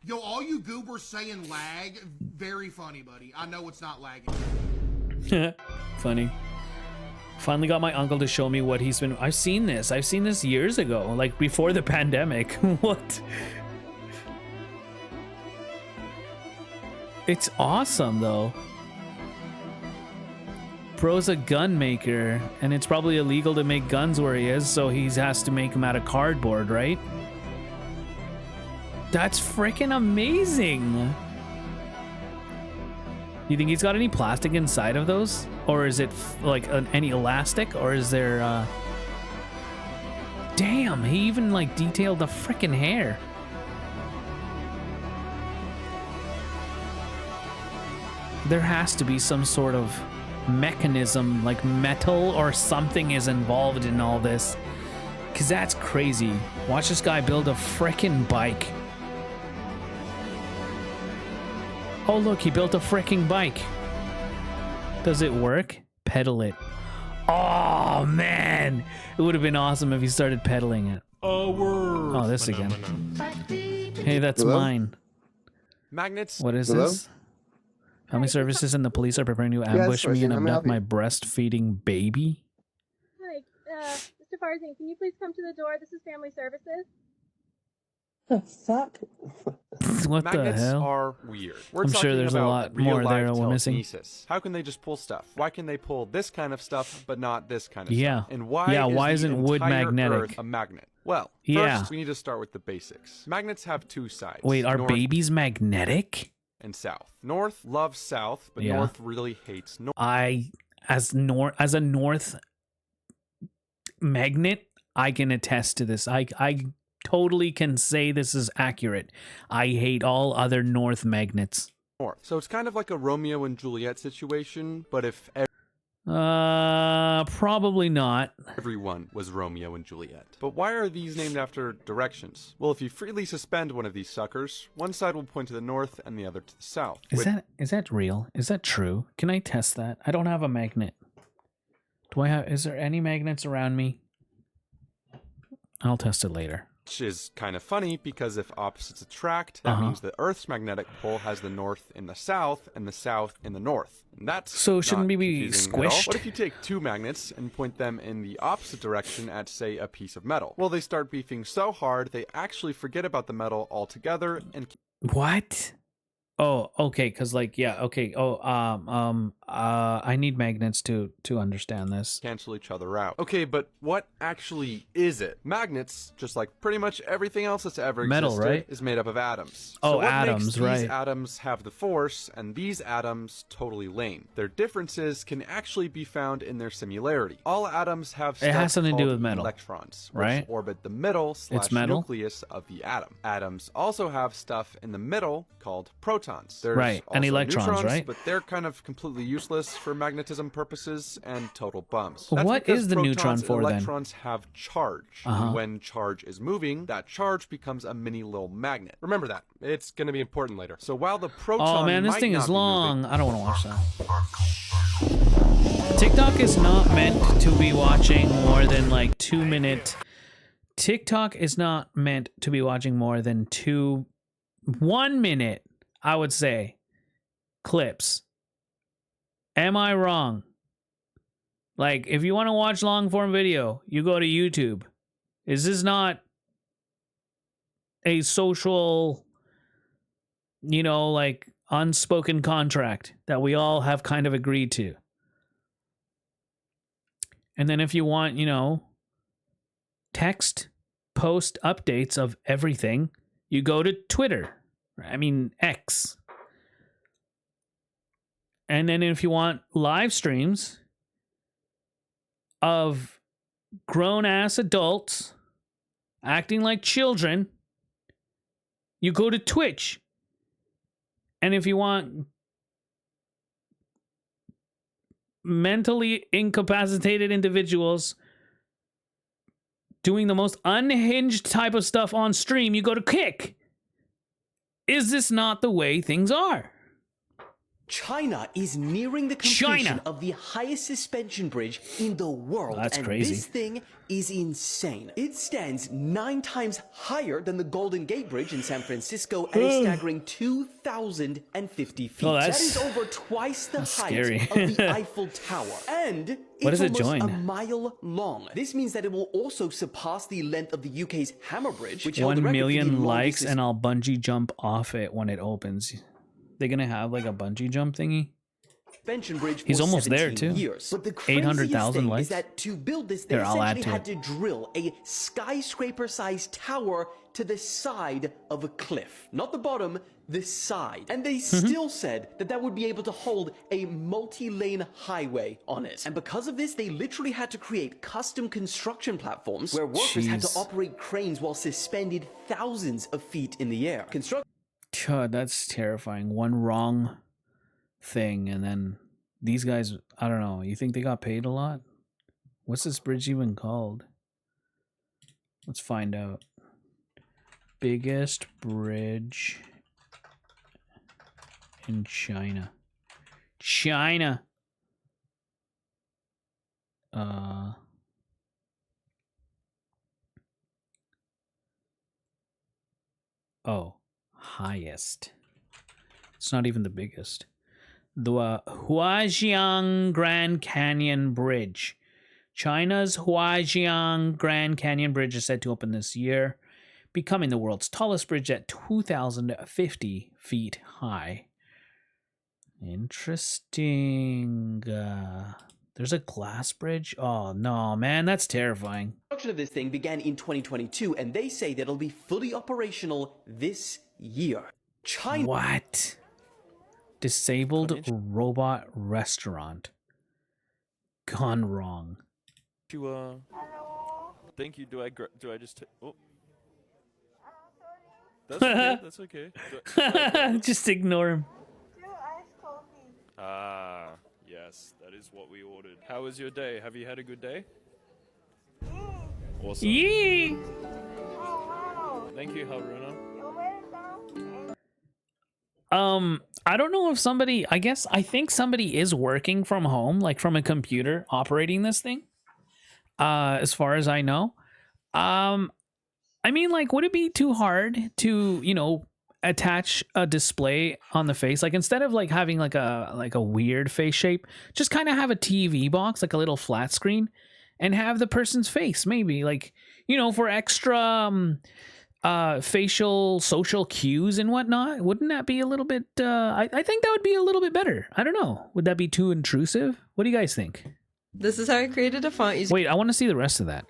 Yo, all you goobers saying lag, very funny, buddy. I know it's not lagging. Funny. Finally got my uncle to show me what he's been... I've seen this years ago, like before the pandemic. What? It's awesome, though. Bro's a gun maker, and it's probably illegal to make guns where he is, so he has to make them out of cardboard, right? That's freaking amazing. You think he's got any plastic inside of those? Or is it like any elastic? Or is there... Damn, he even like detailed the freaking hair. There has to be some sort of mechanism, like metal or something is involved in all this. Because that's crazy. Watch this guy build a freaking bike. Oh, look, he built a freaking bike. Does it work? Pedal it. Oh, man. It would have been awesome if he started pedaling it. Oh, this again. Hey, that's Hello? mine. Magnets. What is Hello? this? Family services and the police are preparing to ambush me and abduct my breastfeeding baby? Hi, Mr. Farzin, can you please come to the door? This is family services. The fuck? What the Magnets hell? are weird. We're I'm sure talking there's a about lot more real-life there we're missing. telekinesis. How can they just pull stuff? Why can they pull this kind of stuff but not this kind of Yeah. stuff? And why Yeah, is why the isn't wood entire magnetic? Earth a magnet? Well, Yeah. first we need to start with the basics. Magnets have two sides. Wait, are north babies magnetic? and south. North loves south, but Yeah. north really hates north. As a north magnet, I can attest to this. I totally can say this is accurate. I hate all other north magnets. So it's kind of like a Romeo and Juliet situation, but if Probably not. everyone was Romeo and Juliet. But why are these named after directions? Well, if you freely suspend one of these suckers, one side will point to the north and the other to the south. Is that real? Is that true? Can I test that? I don't have a magnet. Is there any magnets around me? I'll test it later. Which is kind of funny because if opposites attract, that means the Earth's magnetic pole has the north in the south and the south in the north. And that's So shouldn't not we be confusing at all. squished? What if you take two magnets and point them in the opposite direction at, say, a piece of metal? Well, they start beefing so hard they actually forget about the metal altogether and What? Oh, okay, because like, yeah, okay. Oh, I need magnets to understand this. cancel each other out. Okay, but what actually is it? Magnets, just like pretty much everything else that's ever Metal, existed, right? is made up of atoms. Oh, so what atoms, makes right. these atoms have the force and these atoms totally lame? Their differences can actually be found in their similarity. All atoms have It has stuff something to do called with metal, electrons, which right? orbit the middle / metal? nucleus of the atom. Atoms also have stuff in the middle called protons. There's Right, and also electrons, neutrons, right? but they're kind of completely useless for magnetism purposes and total bums. What That's because is the neutron protons and for, then? electrons have charge. And when charge is moving, that charge becomes a mini little magnet. Remember that. It's going to be important later. So while the proton Oh man, this might thing not is be long. moving, I don't want to watch that. TikTok is not meant to be watching more than like 2 minute. TikTok is not meant to be watching more than 1 minute, I would say, clips. Am I wrong? Like, if you want to watch long form video, you go to YouTube. Is this not a social, like unspoken contract that we all have kind of agreed to? And then if you want, text, post updates of everything, you go to Twitter. I mean, X. And then if you want live streams of grown-ass adults acting like children, you go to Twitch. And if you want mentally incapacitated individuals doing the most unhinged type of stuff on stream, you go to Kick. Is this not the way things are? China is nearing the completion of the highest suspension bridge in the world. That's and crazy. This thing is insane. It stands 9 times higher than the Golden Gate Bridge in San Francisco and is staggering 2,050 feet. Oh, that is over twice the height scary. of the Eiffel Tower. And What it's does it almost join? a mile long. This means that it will also surpass the length of the UK's Hammer Bridge, which held the 1 record for the million likes longest and I'll bungee jump off it when it opens. They're gonna have like a bungee jump thingy. suspension bridge He's for almost there, 17 too. years. But the 800,000 craziest thing likes. is that to build this, they Here, I'll add essentially to had to drill a skyscraper-sized tower to the side of a cliff. Not the bottom, the side. And they still said that that would be able to hold a multi-lane highway on it. And because of this, they literally had to create custom construction platforms where workers had to Jeez. operate cranes while suspended thousands of feet in the air. God, that's terrifying. One wrong thing, and then these guys, I don't know. You think they got paid a lot? What's this bridge even called? Let's find out. Biggest bridge in China. China. Oh, highest. It's not even the biggest. The Huajiang Grand Canyon Bridge. China's Huajiang Grand Canyon Bridge is set to open this year, becoming the world's tallest bridge at 2,050 feet high. Interesting. There's a glass bridge? Oh, no, man, that's terrifying. Construction of this thing began in 2022, and they say that it'll be fully operational this year. China. What? Disabled robot restaurant. Gone wrong. Thank you. Do I just oh. That's okay. That's okay. Just ignore him. Ah, yes, that is what we ordered. How was your day? Have you had a good day? Awesome. Yee! Thank you, Haruna. I don't know if somebody, I think somebody is working from home, like from a computer operating this thing. As far as I know. I mean, like, would it be too hard to, you know, attach a display on the face? Like, instead of like having like a weird face shape, just kind of have a TV box, like a little flat screen, and have the person's face, maybe, like, you know, for extra facial social cues and whatnot. Wouldn't that be a little bit I think that would be a little bit better. I don't know, would that be too intrusive? What do you guys think? This is how I created a font using— Wait, I want to see the rest of that.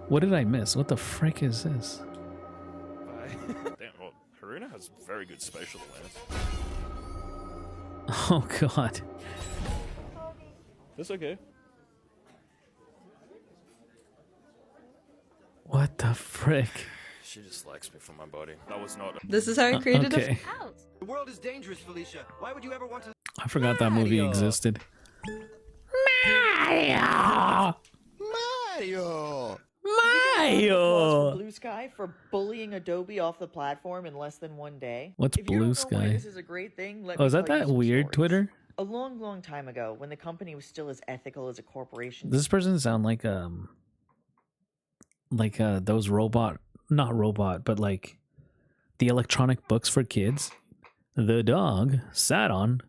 What did I miss? What the frick is this? Damn, well, Haruna has very good spatial awareness. Oh god. That's okay. What the frick? She just likes me for my body. That was not. This is how I created okay. The world is dangerous, Felicia. Why would you ever want to? I forgot that movie existed. Mario! Mario! Mario! Blue Sky for bullying Adobe off the platform in less than 1 day. What's if you Blue don't know why Sky? this is a great thing, let Oh, me is that tell you that some weird stories. Twitter? A long, long time ago, when the company was still as ethical as a corporation. Does this person sound like those not robot, but like the electronic books for kids? The dog sat on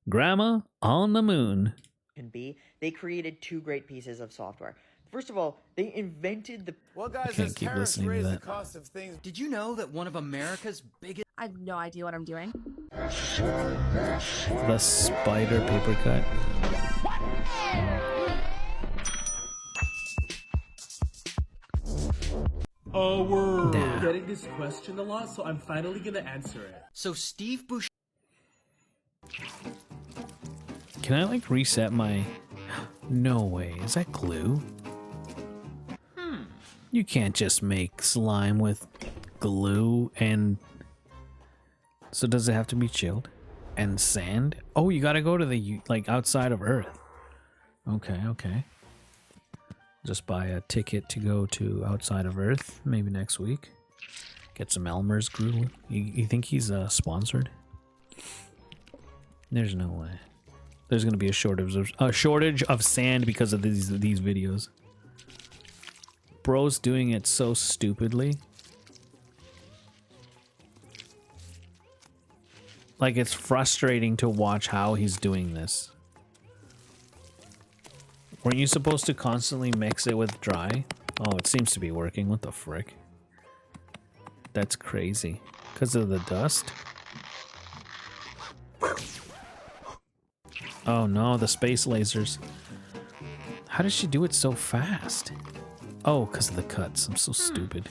Grandma on the moon. Can be. They created 2 great pieces of software. First of all, they invented the. Well, guys, can't as keep tariffs listening to raise the that. cost of things. Did you know that one of America's biggest? I have no idea what I'm doing. The spider paper cut. Oh, we're Nah. getting this question a lot, so I'm finally gonna answer it. So Steve Bush. Can I like reset my? No way. Is that glue? You can't just make slime with glue and. So does it have to be chilled? And sand? Oh, you gotta go to the like outside of Earth. Okay, okay. Just buy a ticket to go to outside of Earth, maybe next week. Get some Elmer's glue. You think he's sponsored? There's no way. There's gonna be a shortage of sand because of these videos. Bro's doing it so stupidly. Like, it's frustrating to watch how he's doing this. Weren't you supposed to constantly mix it with dry? Oh, it seems to be working. What the frick? That's crazy. Because of the dust? Oh no, the space lasers. How does she do it so fast? Oh, because of the cuts. I'm so stupid.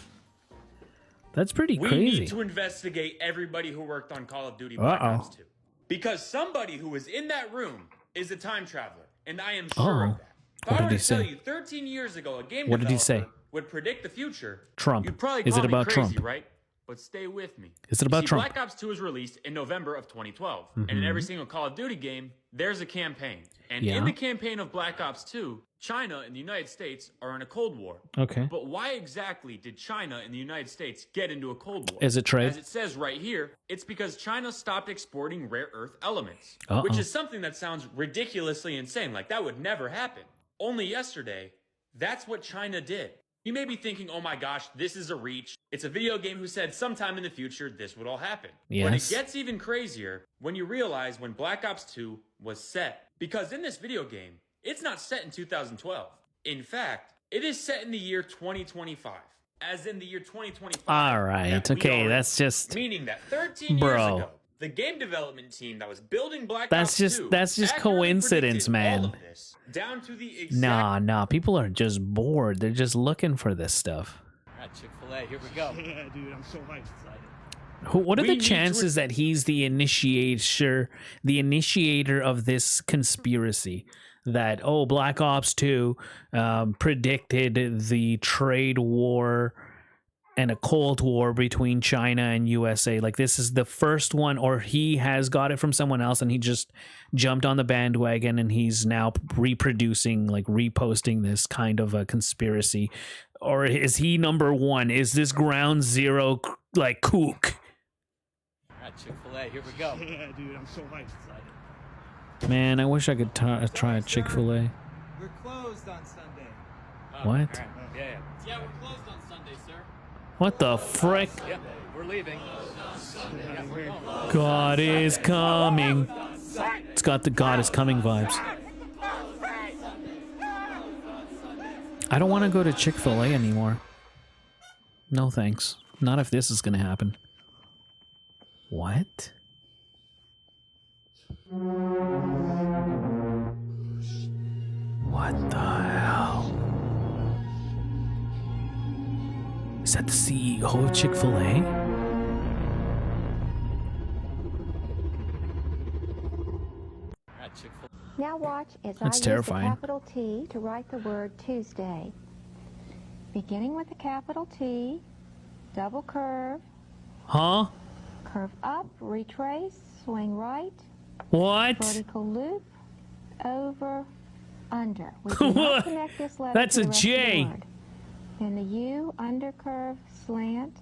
That's pretty We crazy. need to investigate everybody who worked on Call of Duty Black Ops 2. Because somebody who was in that room is a time traveler, and I am sure of that. If What I did were he to tell say? you 13 years ago a game What did he developer say? would predict the future, Trump. you'd probably Is call it me about crazy, Trump? right? But stay with me. Is it about See, Trump? Black Ops 2 was released in November of 2012, and in every single Call of Duty game, there's a campaign. And Yeah. in the campaign of Black Ops 2, China and the United States are in a Cold War. Okay. But why exactly did China and the United States get into a Cold War? Is it trade? As it says right here, it's because China stopped exporting rare earth elements, Uh-oh. which is something that sounds ridiculously insane. Like, that would never happen. Only yesterday, that's what China did. You may be thinking, oh my gosh, this is a reach. It's a video game who said sometime in the future this would all happen. But it Yes. gets even crazier when you realize when Black Ops 2 was set. Because in this video game, it's not set in 2012. In fact, it is set in the year 2025. As in the year 2025. All right. that we Okay, are that's in. just. Meaning that 13 Bro. years ago, the game development team that was building Black That's Ops just 2 that's just accurately coincidence, predicted man. all of this, down to the exact Nah. People are just bored. They're just looking for this stuff. At Chick-fil-A, here we go. Yeah, dude, I'm so hyped. What are We the need to chances that he's the initiator of this conspiracy? That Black Ops 2 predicted the trade war and a Cold War between China and USA. Like, this is the first one, or he has got it from someone else and he just jumped on the bandwagon and he's now reproducing, like reposting this kind of a conspiracy. Or is he number one? Is this ground zero like kook? At Chick-fil-A, here we go. Yeah, dude, I'm so hyped. Man, I wish I could try a Chick-fil-A. We're closed on Sunday. What? Yeah, we're closed on Sunday, sir. What the frick? Yeah, we're leaving. God is coming. It's got the God is coming vibes. I don't want to go to Chick-fil-A anymore. No thanks. Not if this is gonna happen. What? What the hell? Is that the CEO of Chick-fil-A? Now watch as That's I terrifying. use the capital T to write the word Tuesday. Beginning with the capital T, double curve, Huh? curve up, retrace, swing right, What? vertical loop, over, under. We do not connect this letter That's to a the rest of the J. word. Then the U, undercurve, slant,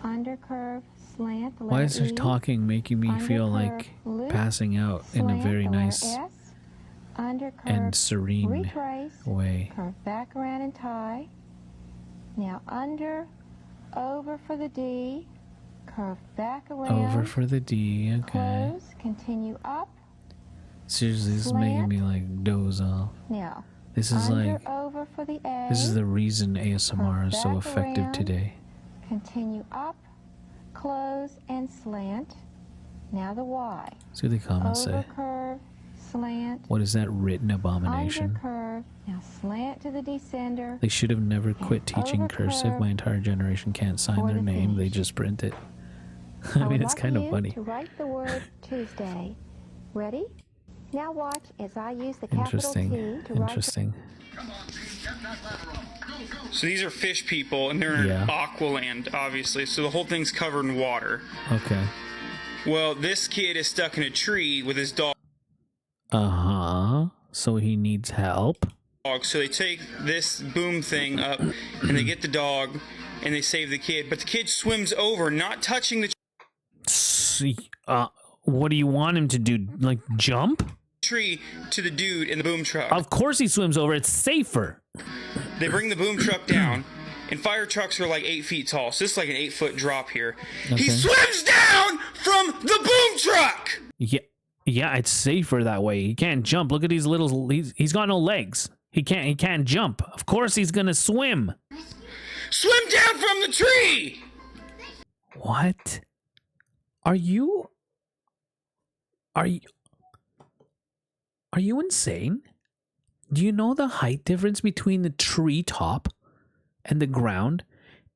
undercurve, slant, the Why letter is her E, talking making me feel like undercurve, loop, passing out in a slant, very the letter nice S, undercurve, and serene retrace, way? curve back around and tie. Now under, over for the D, curve back around, Over for the D, okay. close, continue up. Seriously, this is making me like doze off. Now, This is under, like, over for the A, this is the reason ASMR is so back effective around. today. continue up, close, and slant. Now the Y. See what the comments say. Over curve, slant, What is that written abomination? under curve. Now slant to the descender. They should have never quit teaching over cursive. curve My entire generation can't sign for their the name. They finish. just print it. I mean, would it's like kind of you funny. to write the word Tuesday. Ready? Now watch as I use the capital Interesting. T to write Interesting. So these are fish people, and they're in Aqualand, obviously. So the whole thing's covered in water. Okay. Well, this kid is stuck in a tree with his dog. Uh-huh. So he needs help. So they take this boom thing up, and they get the dog, and they save the kid. But the kid swims over, not touching the See, what do you want him to do? Like jump? tree to the dude in the boom truck. Of course he swims over. It's safer. They bring the boom truck down, and fire trucks are like 8 feet tall. So this is like an 8-foot drop here. Okay. He swims down from the boom truck! Yeah, it's safer that way. He can't jump. Look at these little. He's got no legs. He can't jump. Of course he's gonna swim. Swim down from the tree! What? Are you insane? Do you know the height difference between the tree top and the ground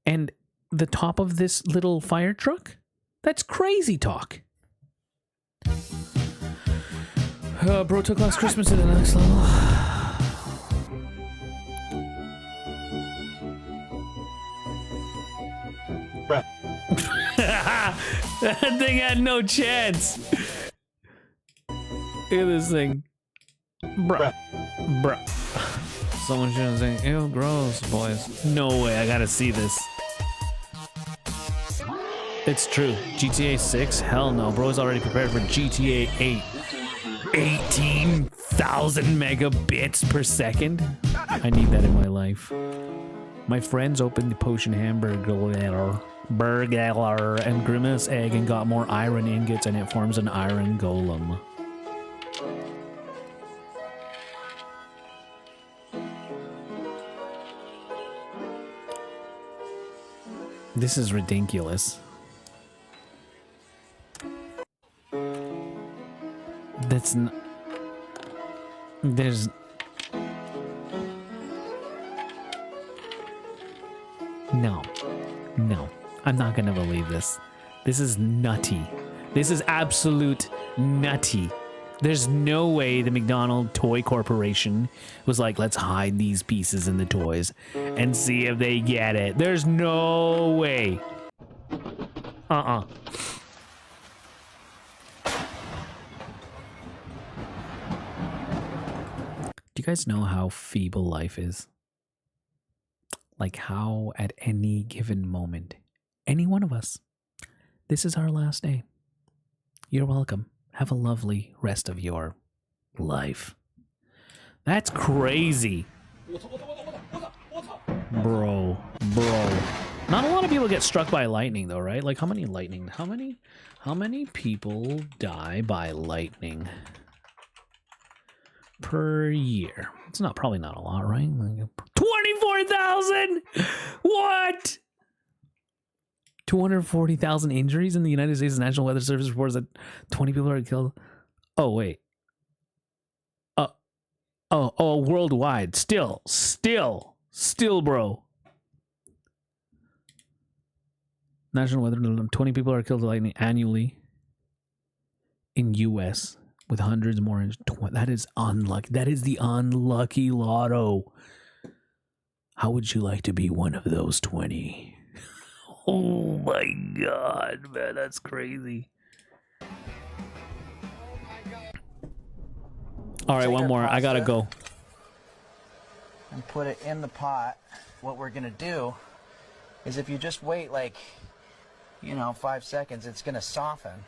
and the top of this little fire truck? That's crazy talk. Bro took last Christmas to the next level. That thing had no chance. Look at this thing. Bruh. Someone should say, ew, gross, boys. No way, I gotta see this. It's true. GTA 6? Hell no. Bro's already prepared for GTA 8. 18,000 megabits per second? I need that in my life. My friends opened the potion hamburger and grimace egg and got more iron ingots, and it forms an iron golem. This is ridiculous. That's not... There's... No. I'm not gonna believe this. This is nutty. This is absolute nutty. There's no way the McDonald Toy Corporation was like, let's hide these pieces in the toys and see if they get it. There's no way. Do you guys know how feeble life is? Like how at any given moment, any one of us, this is our last day. You're welcome. Have a lovely rest of your life. That's crazy. Bro. Not a lot of people get struck by lightning though, right? Like how many people die by lightning per year? It's probably not a lot, right? 24,000! What? 240,000 injuries in the United States National Weather Service reports that 20 people are killed. Oh, wait. Worldwide. Still, bro. National Weather, 20 people are killed by lightning annually in U.S. with hundreds more. That is unlucky. That is the unlucky lotto. How would you like to be one of those 20? Oh my God, man, that's crazy. All right, one more. I gotta go. And put it in the pot. What we're gonna do is if you just wait 5 seconds, it's gonna soften.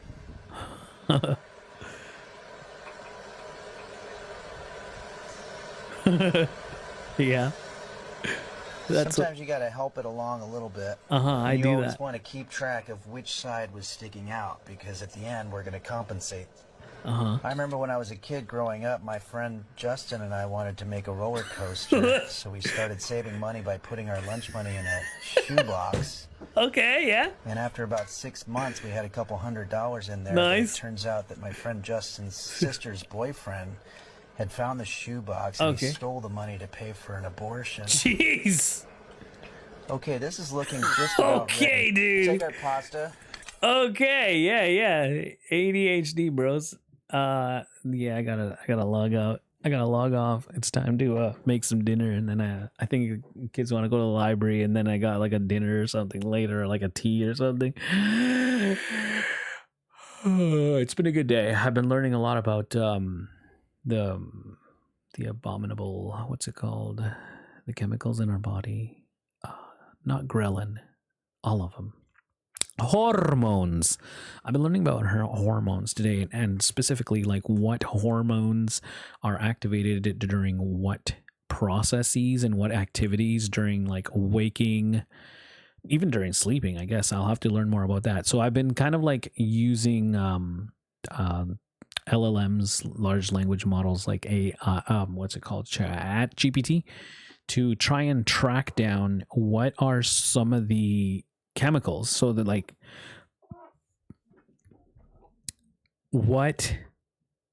Yeah. Sometimes you gotta help it along a little bit. I do that. You always want to keep track of which side was sticking out because at the end we're gonna compensate. I remember when I was a kid growing up, my friend Justin and I wanted to make a roller coaster, so we started saving money by putting our lunch money in a shoebox. Okay, yeah. And after about 6 months, we had a couple $100 in there. Nice. But it turns out that my friend Justin's sister's boyfriend had found the shoebox and he stole the money to pay for an abortion. Jeez. Okay, this is looking just about ready. Dude. Take our pasta. Okay, yeah. ADHD, bros. I gotta log out. I gotta log off. It's time to make some dinner, and then I think kids want to go to the library, and then I got like a dinner or something later, or like a tea or something. It's been a good day. I've been learning a lot about the abominable, what's it called? The chemicals in our body. Not ghrelin, all of them. Hormones. I've been learning about hormones today, and specifically like what hormones are activated during what processes and what activities during like waking, even during sleeping. I guess I'll have to learn more about that. So I've been kind of like using LLMs, large language models, like what's it called, Chat GPT, to try and track down what are some of the chemicals, so that like what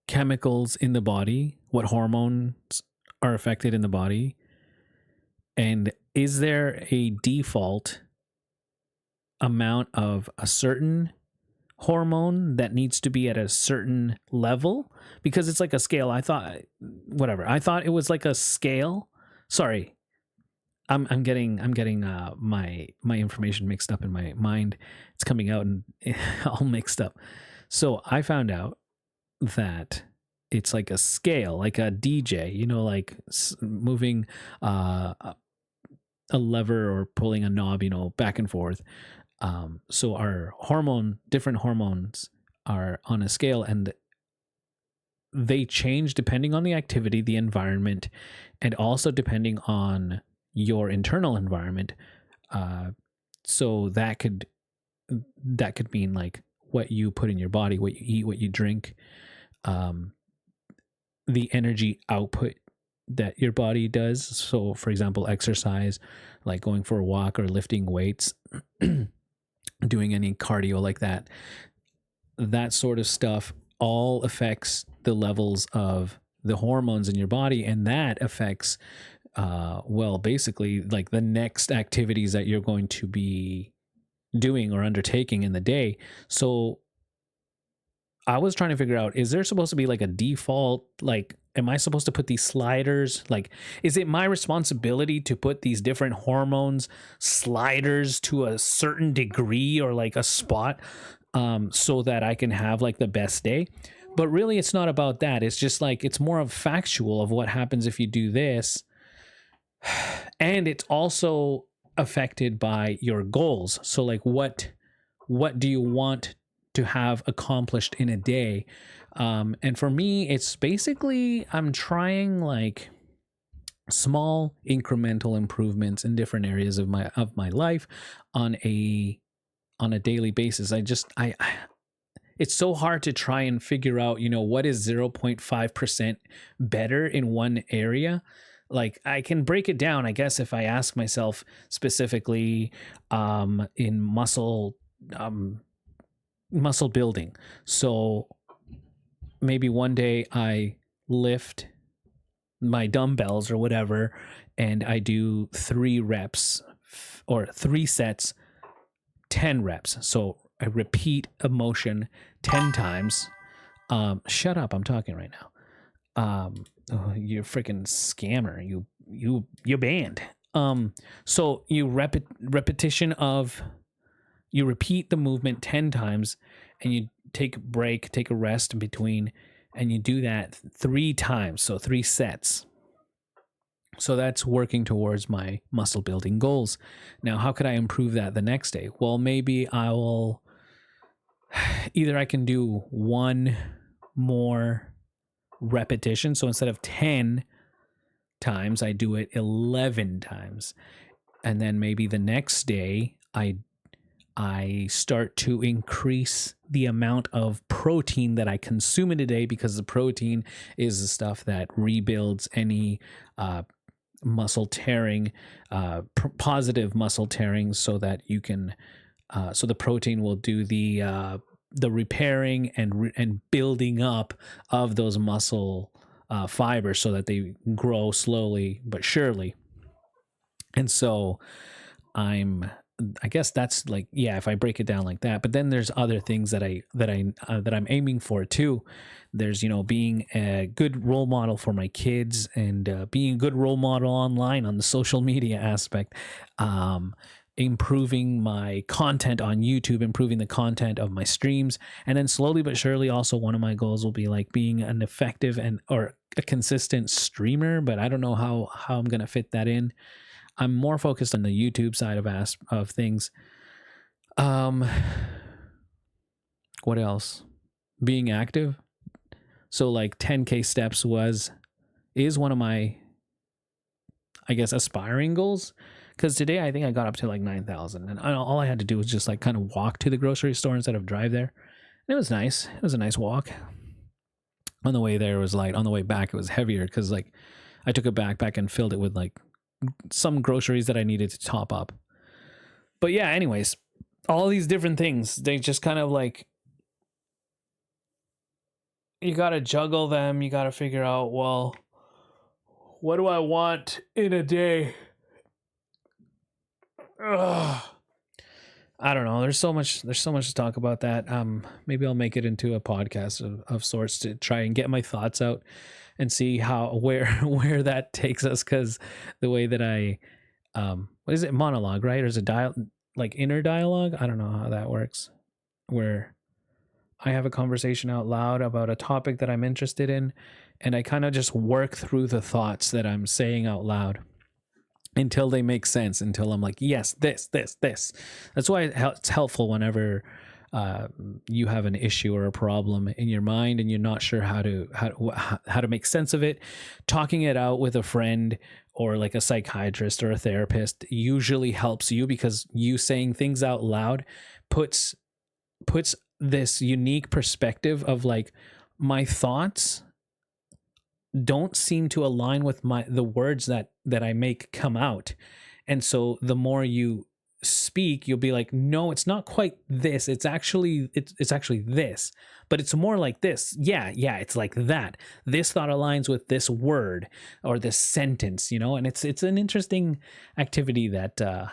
chemicals in the body, what hormones are affected in the body, and is there a default amount of a certain hormone that needs to be at a certain level, because it's like a scale. I thought it was like a scale. Sorry, I'm getting my information mixed up in my mind. It's coming out and all mixed up. So I found out that it's like a scale, like a DJ, like moving a lever or pulling a knob, back and forth. So our different hormones are on a scale, and they change depending on the activity, the environment, and also depending on your internal environment. So that could mean like what you put in your body, what you eat, what you drink, the energy output that your body does. So for example, exercise, like going for a walk or lifting weights, doing any cardio like that sort of stuff all affects the levels of the hormones in your body, and that affects basically like the next activities that you're going to be doing or undertaking in the day. So I was trying to figure out, is there supposed to be like a default, like, am I supposed to put these sliders? Like, is it my responsibility to put these different hormones sliders to a certain degree or like a spot, so that I can have like the best day? But really, it's not about that. It's just like, it's more of factual of what happens if you do this. And it's also affected by your goals. So like, what do you want to have accomplished in a day? And for me, it's basically I'm trying like small incremental improvements in different areas of my life on a daily basis. I it's so hard to try and figure out, what is 0.5% better in one area. Like I can break it down, I guess, if I ask myself specifically in muscle building. So maybe one day I lift my dumbbells or whatever, and I do 3 reps or 3 sets, 10 reps. So I repeat a motion 10 times. Shut up, I'm talking right now. You freaking scammer. You banned. So you repetition of, you repeat the movement 10 times, and you take a break, take a rest in between, and you do that 3 times. So 3 sets. So that's working towards my muscle building goals. Now, how could I improve that the next day? Well, maybe I can do 1 more repetition. So instead of 10 times, I do it 11 times. And then maybe the next day, I start to increase the amount of protein that I consume in a day, because the protein is the stuff that rebuilds any muscle tearing, positive muscle tearing, so that you can, so the protein will do the repairing and building up of those muscle fibers, so that they grow slowly but surely. And so I guess that's like, yeah, if I break it down like that. But then there's other things that I'm aiming for too. There's, being a good role model for my kids, and being a good role model online on the social media aspect, improving my content on YouTube, improving the content of my streams. And then slowly but surely, also one of my goals will be like being an effective or a consistent streamer, but I don't know how I'm going to fit that in. I'm more focused on the YouTube side of things. What else? Being active. So like 10K steps is one of my, I guess, aspiring goals. Because today I think I got up to like 9,000, and all I had to do was just like kind of walk to the grocery store instead of drive there. And it was nice. It was a nice walk. On the way there it was light. On the way back it was heavier, because like I took a backpack and filled it with like some groceries that I needed to top up. But yeah, anyways, all these different things, they just kind of like, you got to juggle them. You got to figure out, well, what do I want in a day? Ugh. I don't know. There's so much to talk about that. Maybe I'll make it into a podcast of sorts to try and get my thoughts out and see where that takes us. Cause the way that I, what is it? Monologue, right? Or is it like inner dialogue? I don't know how that works, where I have a conversation out loud about a topic that I'm interested in, and I kind of just work through the thoughts that I'm saying out loud until they make sense, until I'm like, yes, this. That's why it's helpful whenever you have an issue or a problem in your mind and you're not sure how to make sense of it. Talking it out with a friend or like a psychiatrist or a therapist usually helps you, because you saying things out loud puts this unique perspective of like, my thoughts don't seem to align with the words that I make come out. And so the more you speak, you'll be like, no, it's not quite this. It's actually this, but it's more like this. Yeah. It's like that. This thought aligns with this word or this sentence, and it's an interesting activity that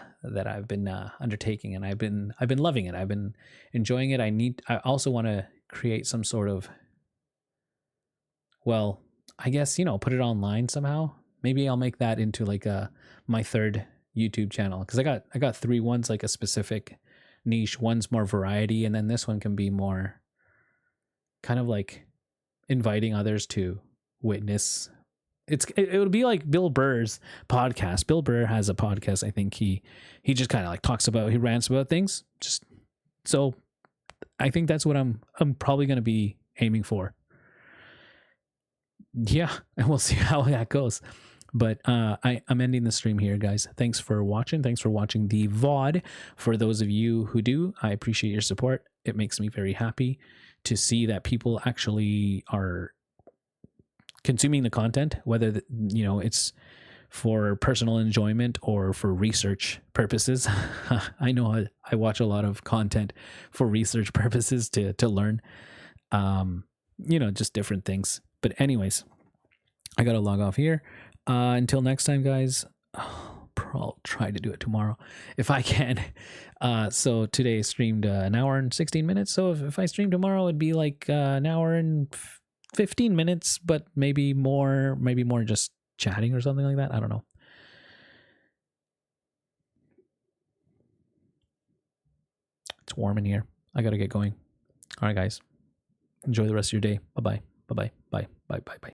I've been undertaking, and I've been loving it. I've been enjoying it. I also want to create some sort of, well, I guess, put it online somehow. Maybe I'll make that into like my third YouTube channel, because I got 3. One's like a specific niche, one's more variety, and then this one can be more kind of like inviting others to witness. It would be like Bill Burr's podcast. Bill Burr has a podcast. I think he just kind of like he rants about things. Just so I think that's what I'm probably going to be aiming for. yeah, and we'll see how that goes. But I'm ending the stream here, guys. Thanks for watching. Thanks for watching the VOD. For those of you who do, I appreciate your support. It makes me very happy to see that people actually are consuming the content, whether it's for personal enjoyment or for research purposes. I know I watch a lot of content for research purposes to learn, just different things. But anyways, I got to log off here. Until next time, guys, I'll try to do it tomorrow if I can. So today I streamed an hour and 16 minutes. So if I stream tomorrow, it'd be like an hour and 15 minutes, but maybe more just chatting or something like that. I don't know. It's warm in here. I got to get going. All right, guys. Enjoy the rest of your day. Bye-bye. Bye-bye. Bye. Bye. Bye. Bye.